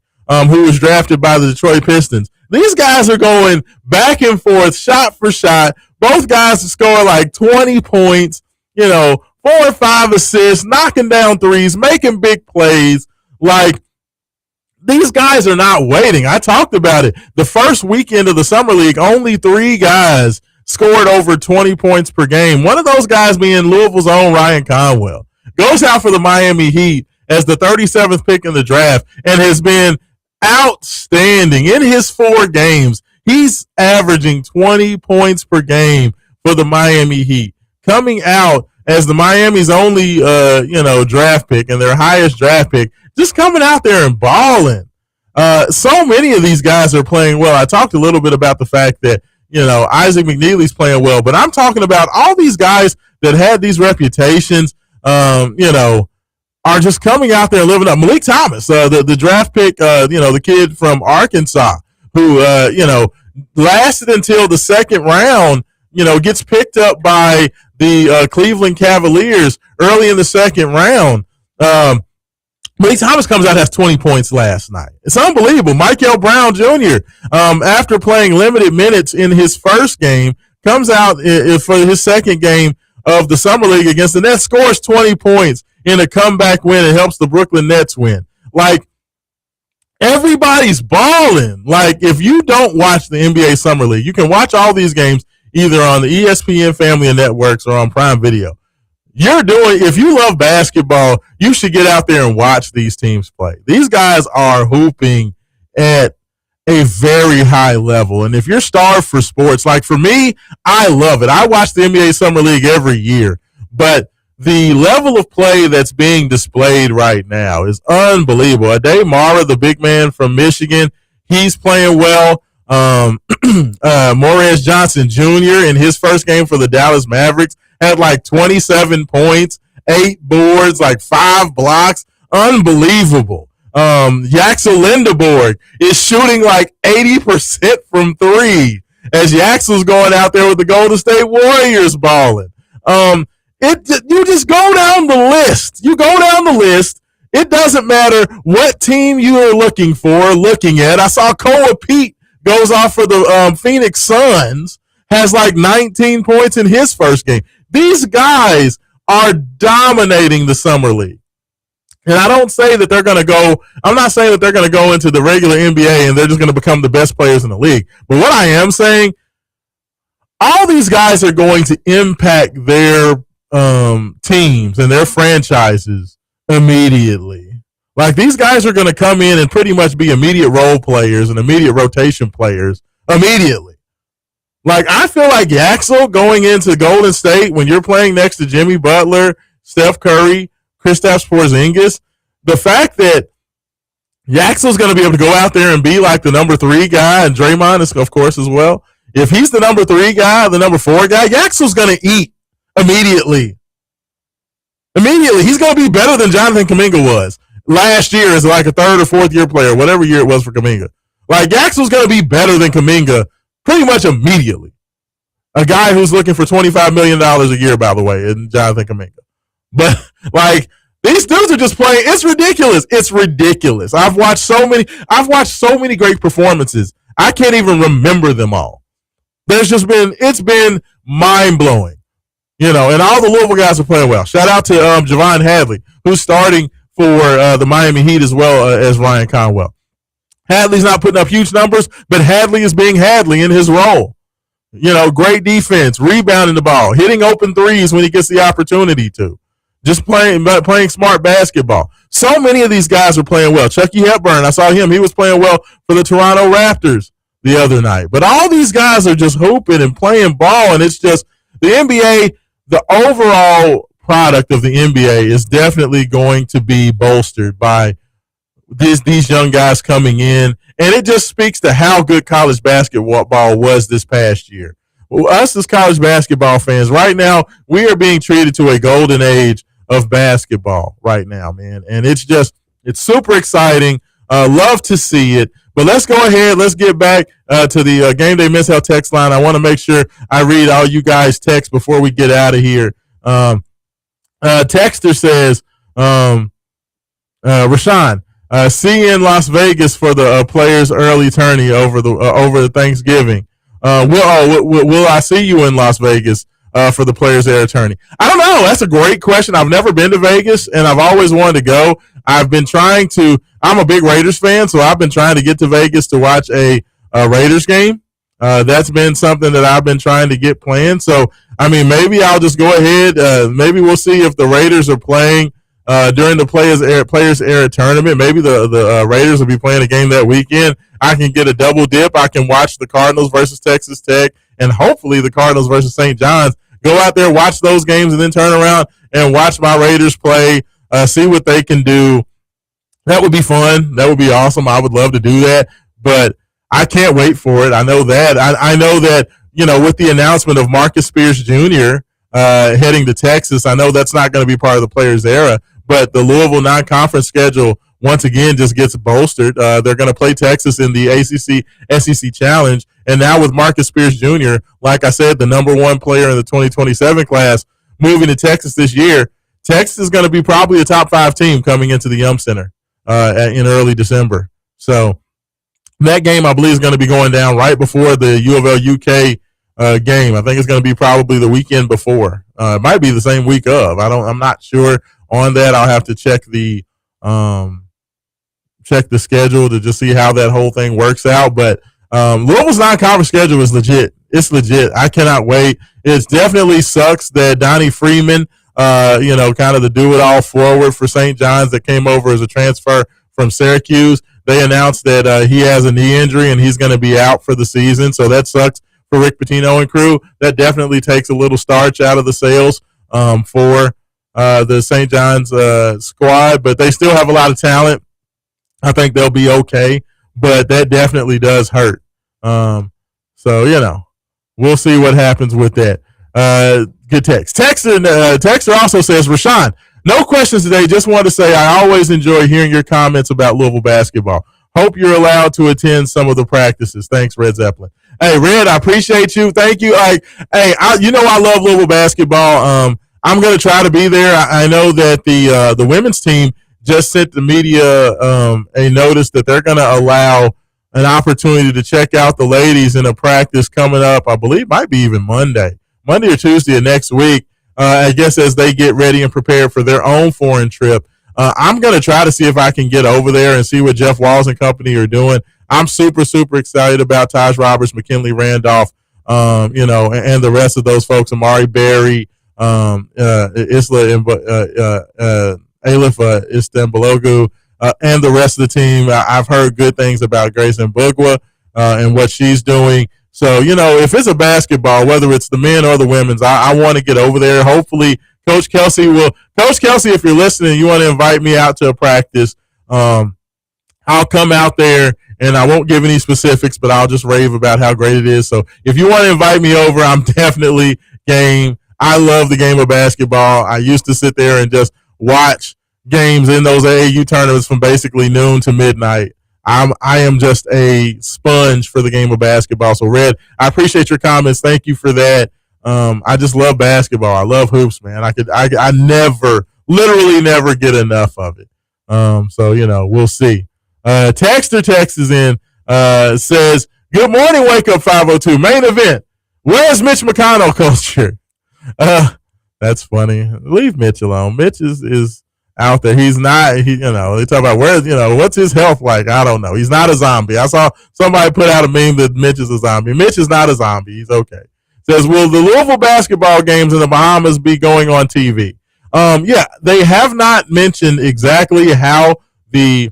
who was drafted by the Detroit Pistons. These guys are going back and forth, shot for shot. Both guys score like 20 points, 4 or 5 assists, knocking down threes, making big plays. Like, these guys are not waiting. I talked about it. The first weekend of the Summer League, only 3 guys scored over 20 points per game. One of those guys being Louisville's own Ryan Conwell. Goes out for the Miami Heat as the 37th pick in the draft and has been outstanding. In his 4 games, he's averaging 20 points per game for the Miami Heat, coming out as the Miami's only, draft pick and their highest draft pick, just coming out there and balling. So many of these guys are playing well. I talked a little bit about the fact that, Isaac McNeely's playing well, but I'm talking about all these guys that had these reputations, are just coming out there and living up. Malik Thomas, the draft pick, the kid from Arkansas who, lasted until the second round, gets picked up by the Cleveland Cavaliers early in the second round. Malik Thomas comes out, has 20 points last night. It's unbelievable. Michael Brown Jr., after playing limited minutes in his first game, comes out for his second game of the Summer League against the Nets, scores 20 points in a comeback win and helps the Brooklyn Nets win. Like, everybody's balling. Like, if you don't watch the NBA Summer League, you can watch all these games either on the ESPN family of networks or on Prime Video. If you love basketball, you should get out there and watch these teams play. These guys are hooping at a very high level. And if you're starved for sports, like for me, I love it. I watch the NBA Summer League every year. But the level of play that's being displayed right now is unbelievable. Ade Mara, the big man from Michigan, he's playing well. Morez Johnson Jr. in his first game for the Dallas Mavericks had like 27 points, 8 boards, like 5 blocks. Unbelievable. Yaxel Lindeborg is shooting like 80% from 3 as Yaxel's going out there with the Golden State Warriors balling. You just go down the list. You go down the list. It doesn't matter what team you are looking at. I saw Koa Pete goes off for the Phoenix Suns, has like 19 points in his first game. These guys are dominating the summer league. And I don't say that they're going to go, I'm not saying that they're going to go into the regular NBA and they're just going to become the best players in the league. But what I am saying, all these guys are going to impact their teams and their franchises immediately. Like, these guys are going to come in and pretty much be immediate role players and immediate rotation players immediately. Like, I feel like Yaxel going into Golden State when you're playing next to Jimmy Butler, Steph Curry, Kristaps Porzingis, the fact that Yaxel's going to be able to go out there and be like the number 3 guy, and Draymond is, of course, as well. If he's the number 3 guy, the number 4 guy, Yaxel's going to eat immediately. Immediately. He's going to be better than Jonathan Kuminga was last year as like a 3rd or 4th year player, whatever year it was for Kuminga. Like, Yaxel's going to be better than Kuminga pretty much immediately. A guy who's looking for $25 million a year, by the way, isn't Jonathan Kuminga. But, like, these dudes are just playing. It's ridiculous. It's ridiculous. I've watched so many great performances. I can't even remember them all. It's been mind-blowing. You know, and all the Louisville guys are playing well. Shout out to Javon Hadley, who's starting for the Miami Heat as well as Ryan Conwell. Hadley's not putting up huge numbers, but Hadley is being Hadley in his role. You know, great defense, rebounding the ball, hitting open threes when he gets the opportunity to. Just playing smart basketball. So many of these guys are playing well. Chucky Hepburn, I saw him. He was playing well for the Toronto Raptors the other night. But all these guys are just hooping and playing ball, and it's just the NBA, the overall product of the NBA is definitely going to be bolstered by these young guys coming in. And it just speaks to how good college basketball was this past year. Well, us as college basketball fans, right now, we are being treated to a golden age of basketball right now, man. And it's super exciting. Love to see it. But let's go ahead. Let's get back to the Game Day Men's Health text line. I want to make sure I read all you guys' texts before we get out of here. Texter says, Raashaan, see you in Las Vegas for the players' early tourney over the Thanksgiving. Will I see you in Las Vegas for the Players Air Tourney? I don't know. That's a great question. I've never been to Vegas, and I've always wanted to go. I'm a big Raiders fan, so I've been trying to get to Vegas to watch a Raiders game. That's been something that I've been trying to get planned. So, I mean, maybe I'll just go ahead. Maybe we'll see if the Raiders are playing during the Players Air Tournament. Maybe the Raiders will be playing a game that weekend. I can get a double dip. I can watch the Cardinals versus Texas Tech, and hopefully the Cardinals versus St. John's. Go out there, watch those games, and then turn around and watch my Raiders play, see what they can do. That would be fun. That would be awesome. I would love to do that, but I can't wait for it. I know that. I know that, you know, with the announcement of Marcus Spears Jr. Heading to Texas, I know that's not going to be part of the Players Era, but the Louisville non-conference schedule once again just gets bolstered. They're going to play Texas in the ACC SEC Challenge, and now with Marcus Spears Jr., like I said, the number 1 player in the 2027 class, moving to Texas this year, Texas is going to be probably a top 5 team coming into the Yum Center in early December. So that game, I believe, is going to be going down right before the U of L UK game. I think it's going to be probably the weekend before. It might be the same week of. I'm not sure on that. I'll have to check the schedule to just see how that whole thing works out. But Louisville's non-conference schedule is legit. It's legit. I cannot wait. It definitely sucks that Donnie Freeman, kind of the do-it-all forward for St. John's that came over as a transfer from Syracuse. They announced that he has a knee injury and he's going to be out for the season. So that sucks for Rick Pitino and crew. That definitely takes a little starch out of the sails for the St. John's squad. But they still have a lot of talent. I think they'll be okay. But that definitely does hurt. We'll see what happens with that. Good text. Texter also says, Raashaan, no questions today. Just want to say I always enjoy hearing your comments about Louisville basketball. Hope you're allowed to attend some of the practices. Thanks, Red Zeppelin. Hey, Red, I appreciate you. Thank you. I love Louisville basketball. I'm going to try to be there. I know that the women's team just sent the media a notice that they're going to allow an opportunity to check out the ladies in a practice coming up. I believe might be even Monday or Tuesday of next week. I guess as they get ready and prepared for their own foreign trip. I'm going to try to see if I can get over there and see what Jeff Walls and company are doing. I'm super, super excited about Taj Roberts, McKinley Randolph, and the rest of those folks, Amari Berry, Isla, Alif Istanbulogu, and the rest of the team. I've heard good things about Grace Mbugwa and what she's doing. So, if it's a basketball, whether it's the men or the women's, I want to get over there. Hopefully, Coach Kelsey, if you're listening, you want to invite me out to a practice, I'll come out there, and I won't give any specifics, but I'll just rave about how great it is. So if you want to invite me over, I'm definitely game. I love the game of basketball. I used to sit there and just watch games in those AAU tournaments from basically noon to midnight. I am just a sponge for the game of basketball. So, Red, I appreciate your comments. Thank you for that. I just love basketball. I love hoops, man. I literally never get enough of it. So, we'll see. Texter texts in, says, good morning, Wake Up 502. Main event. Where's Mitch McConnell culture? That's funny. Leave Mitch alone. Mitch is out there. He's not, they talk about what's his health like? I don't know. He's not a zombie. I saw somebody put out a meme that Mitch is a zombie. Mitch is not a zombie. He's okay. Says, will the Louisville basketball games in the Bahamas be going on TV? Yeah, they have not mentioned exactly how you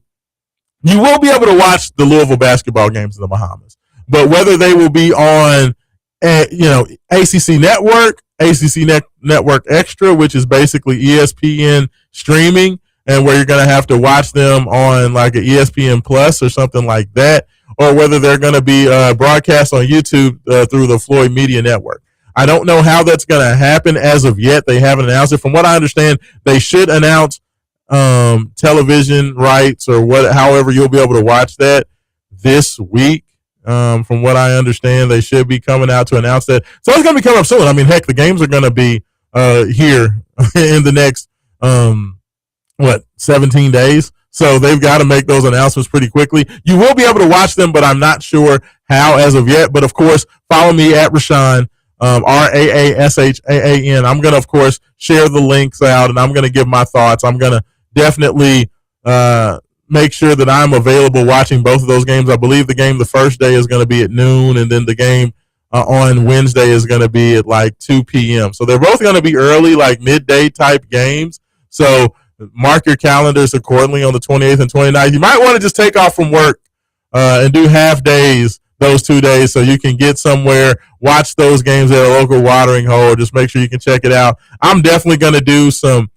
will be able to watch the Louisville basketball games in the Bahamas, but whether they will be on, ACC Network, Network Extra, which is basically ESPN streaming, and where you're going to have to watch them on like an ESPN Plus or something like that, or whether they're going to be broadcast on YouTube through the Floyd Media Network. I don't know how that's going to happen as of yet. They haven't announced it. From what I understand, they should announce television rights or however you'll be able to watch that this week. From what I understand, they should be coming out to announce that. So it's going to be coming up soon. I mean, heck, the games are going to be here in the next 17 days. So they've got to make those announcements pretty quickly. You will be able to watch them, but I'm not sure how as of yet. But of course, follow me at Raashaan, RAASHAAN. I'm going to, of course, share the links out, and I'm going to give my thoughts. I'm going to definitely make sure that I'm available watching both of those games. I believe the game the first day is going to be at noon, and then the game on Wednesday is going to be at like 2 p.m. So they're both going to be early, like midday type games. So mark your calendars accordingly on the 28th and 29th. You might want to just take off from work and do half days those 2 days so you can get somewhere, watch those games at a local watering hole. Just make sure you can check it out. I'm definitely going to do some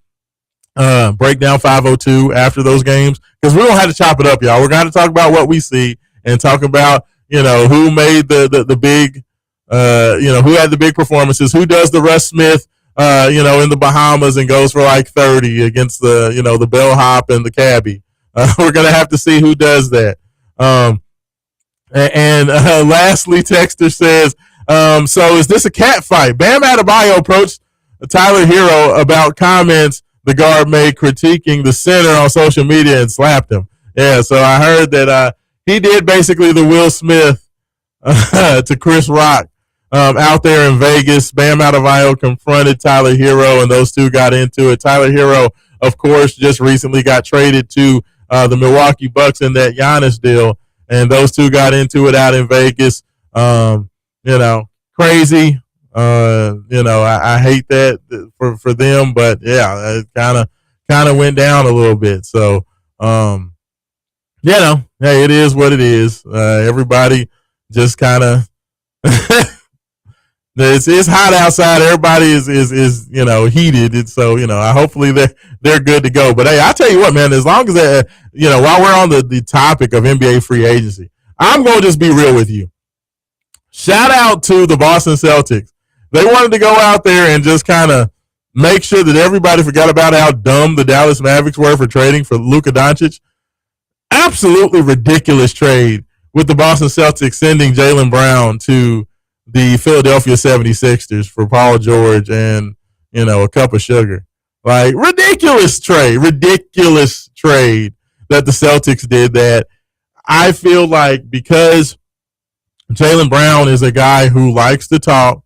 breakdown 502 after those games, because we don't have to chop it up, y'all. We're going to talk about what we see and talk about, who made the big, who had the big performances, who does the Russ Smith, in the Bahamas and goes for like 30 against the, the bellhop and the cabbie. We're going to have to see who does that. Lastly, Texter says, so is this a cat fight? Bam Adebayo approached Tyler Hero about comments the guard made critiquing the center on social media and slapped him. Yeah, so I heard that he did basically the Will Smith to Chris Rock out there in Vegas. Bam Adebayo confronted Tyler Hero, and those two got into it. Tyler Hero, of course, just recently got traded to the Milwaukee Bucks in that Giannis deal, and those two got into it out in Vegas. Crazy. I hate that for them, but yeah, it kind of went down a little bit. So, hey, it is what it is. Everybody just kind of, it's hot outside. Everybody is heated. And so, hopefully they're good to go. But hey, I'll tell you what, man, as long as while we're on the topic of NBA free agency, I'm going to just be real with you. Shout out to the Boston Celtics. They wanted to go out there and just kind of make sure that everybody forgot about how dumb the Dallas Mavericks were for trading for Luka Doncic. Absolutely ridiculous trade with the Boston Celtics sending Jaylen Brown to the Philadelphia 76ers for Paul George and, a cup of sugar. Like, ridiculous trade that the Celtics did that. I feel like because Jaylen Brown is a guy who likes to talk,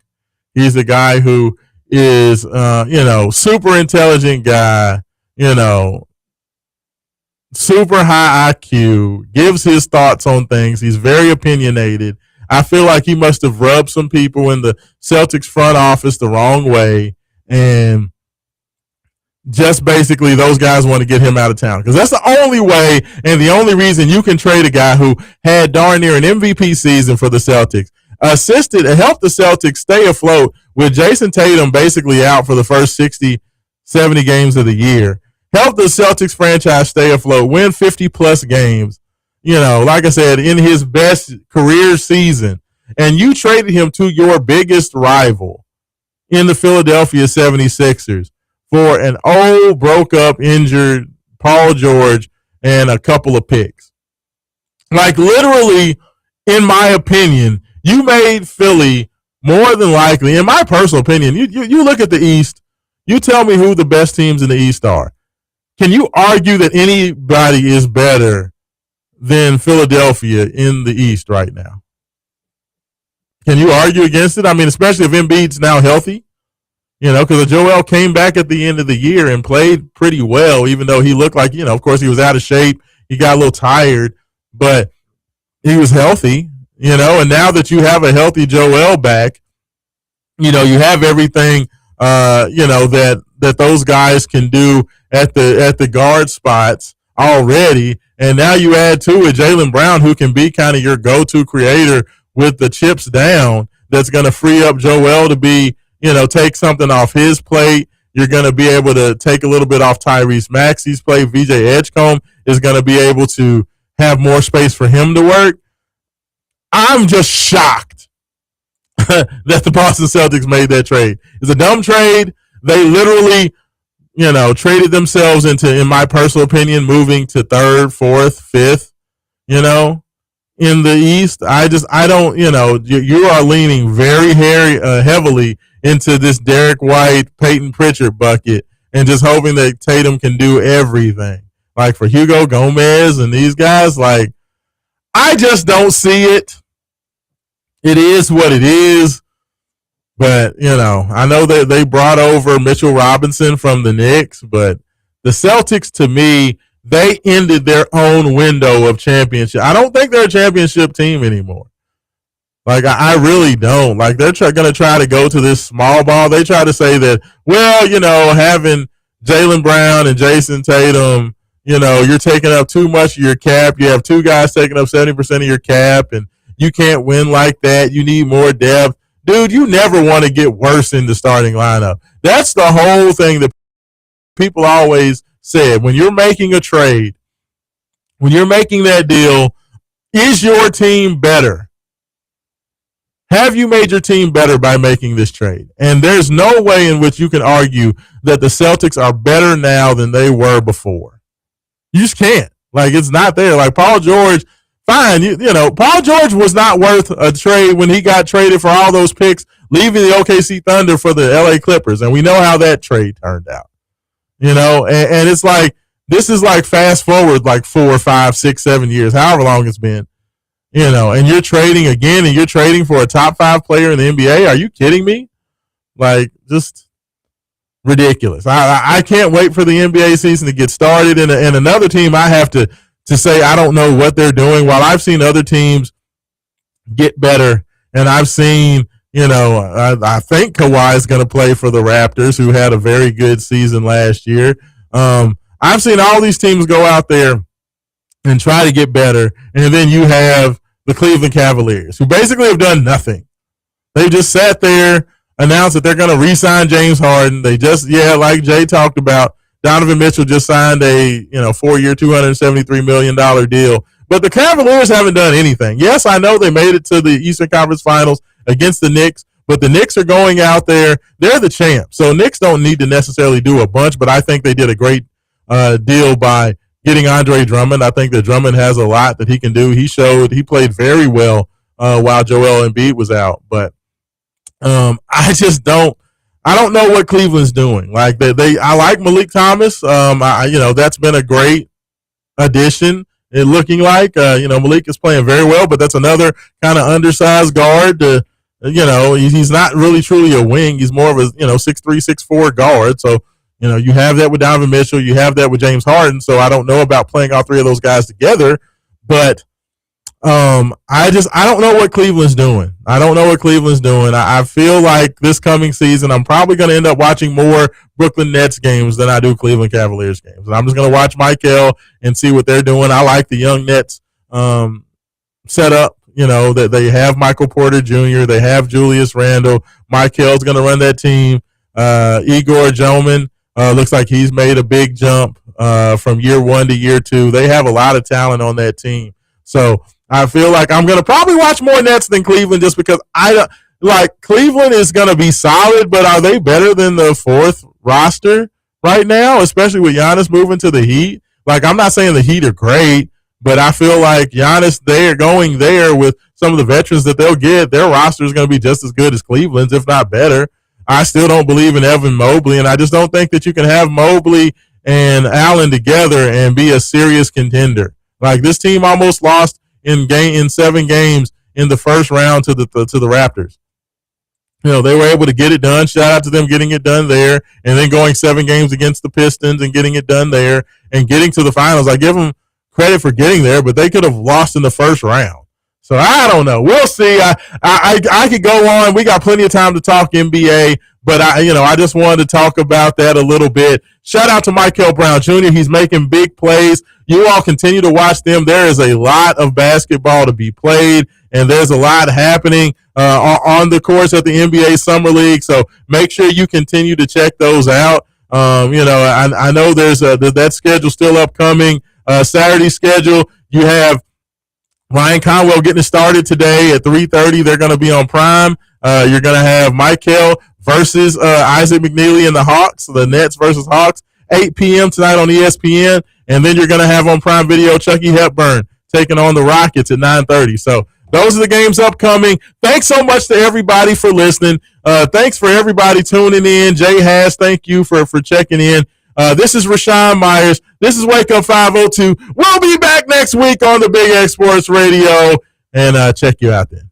he's a guy who is, super intelligent guy, super high IQ, gives his thoughts on things. He's very opinionated. I feel like he must have rubbed some people in the Celtics front office the wrong way, and just basically those guys want to get him out of town, because that's the only way and the only reason you can trade a guy who had darn near an MVP season for the Celtics, helped the Celtics stay afloat with Jason Tatum basically out for the first 60, 70 games of the year, helped the Celtics franchise stay afloat, win 50-plus games, like I said, in his best career season, and you traded him to your biggest rival in the Philadelphia 76ers for an old, broke-up, injured Paul George and a couple of picks. Like, literally, in my opinion, you made Philly more than likely, in my personal opinion, you look at the East, you tell me who the best teams in the East are. Can you argue that anybody is better than Philadelphia in the East right now? Can you argue against it? I mean, especially if Embiid's now healthy, because Joel came back at the end of the year and played pretty well, even though he looked like, of course he was out of shape. He got a little tired, but he was healthy, and now that you have a healthy Joel back, you have everything, that those guys can do at the guard spots already. And now you add to it Jaylen Brown, who can be kind of your go-to creator with the chips down. That's going to free up Joel to be, take something off his plate. You're going to be able to take a little bit off Tyrese Maxey's plate. VJ Edgecombe is going to be able to have more space for him to work. I'm just shocked that the Boston Celtics made that trade. It's a dumb trade. They literally, traded themselves into, in my personal opinion, moving to third, fourth, fifth, in the East. I don't, you are leaning very heavily into this Derek White, Peyton Pritchard bucket and just hoping that Tatum can do everything. Like for Hugo Gomez and these guys, like, I just don't see it. It is what it is. But, I know that they brought over Mitchell Robinson from the Knicks, but the Celtics, to me, they ended their own window of championship. I don't think they're a championship team anymore. Like, I really don't. Like, they're going to try to go to this small ball. They try to say that, well, having Jaylen Brown and Jason Tatum, you're taking up too much of your cap. You have two guys taking up 70% of your cap, and you can't win like that. You need more depth. Dude, you never want to get worse in the starting lineup. That's the whole thing that people always said. When you're making a trade, when you're making that deal, is your team better? Have you made your team better by making this trade? And there's no way in which you can argue that the Celtics are better now than they were before. You just can't. Like, it's not there. Like, Paul George, fine, Paul George was not worth a trade when he got traded for all those picks, leaving the OKC Thunder for the LA Clippers. And we know how that trade turned out. And it's like, this is like fast forward like 4, 5, 6, 7 years, however long it's been. And you're trading again, and you're trading for a top 5 player in the NBA. Are you kidding me? Like, just ridiculous. I can't wait for the NBA season to get started. And another team I have to say I don't know what they're doing. While I've seen other teams get better, and I've seen, I think Kawhi is going to play for the Raptors, who had a very good season last year. I've seen all these teams go out there and try to get better, and then you have the Cleveland Cavaliers, who basically have done nothing. They just sat there, announced that they're going to re-sign James Harden. They just, like Jay talked about, Donovan Mitchell just signed a 4-year, $273 million deal. But the Cavaliers haven't done anything. Yes, I know they made it to the Eastern Conference Finals against the Knicks, but the Knicks are going out there. They're the champs. So Knicks don't need to necessarily do a bunch, but I think they did a great deal by getting Andre Drummond. I think that Drummond has a lot that he can do. He played very well while Joel Embiid was out. But I don't know what Cleveland's doing. Like I like Malik Thomas. That's been a great addition. It looking like Malik is playing very well, but that's another kind of undersized guard to He's not really truly a wing. He's more of a 6'3", 6'4" guard. So you have that with Donovan Mitchell. You have that with James Harden. So I don't know about playing all three of those guys together, but I don't know what Cleveland's doing. I feel like this coming season, I'm probably going to end up watching more Brooklyn Nets games than I do Cleveland Cavaliers games. And I'm just going to watch Michael and see what they're doing. I like the young Nets setup. That they have Michael Porter Jr., they have Julius Randle. Michael's going to run that team. Igor Joman looks like he's made a big jump from year 1 to year 2. They have a lot of talent on that team. So I feel like I'm going to probably watch more Nets than Cleveland just because Cleveland is going to be solid, but are they better than the 4th roster right now, especially with Giannis moving to the Heat? I'm not saying the Heat are great, but I feel like Giannis, they're going there with some of the veterans that they'll get. Their roster is going to be just as good as Cleveland's, if not better. I still don't believe in Evan Mobley, and I just don't think that you can have Mobley and Allen together and be a serious contender. This team almost lost in 7 games in the first round to the Raptors. They were able to get it done. Shout out to them getting it done there, and then going 7 games against the Pistons and getting it done there and getting to the finals. I give them credit for getting there, but they could have lost in the first round. So I don't know. We'll see. I could go on. We got plenty of time to talk NBA, but I just wanted to talk about that a little bit. Shout out to Michael Brown Jr. He's making big plays. You all continue to watch them. There is a lot of basketball to be played, and there's a lot happening on the course at the NBA Summer League. So make sure you continue to check those out. I know there's that schedule still upcoming. Saturday schedule, you have Ryan Conwell getting started today at 3:30. They're going to be on Prime. You're going to have Michael versus Isaac McNeely and the Hawks, the Nets versus Hawks, 8 p.m. tonight on ESPN. And then you're going to have on Prime Video Chucky Hepburn taking on the Rockets at 9:30. So those are the games upcoming. Thanks so much to everybody for listening. Thanks for everybody tuning in. Jay Haas, thank you for checking in. This is Raashaan Myers. This is Wake Up 502. We'll be back next week on the Big X Sports Radio, and check you out then.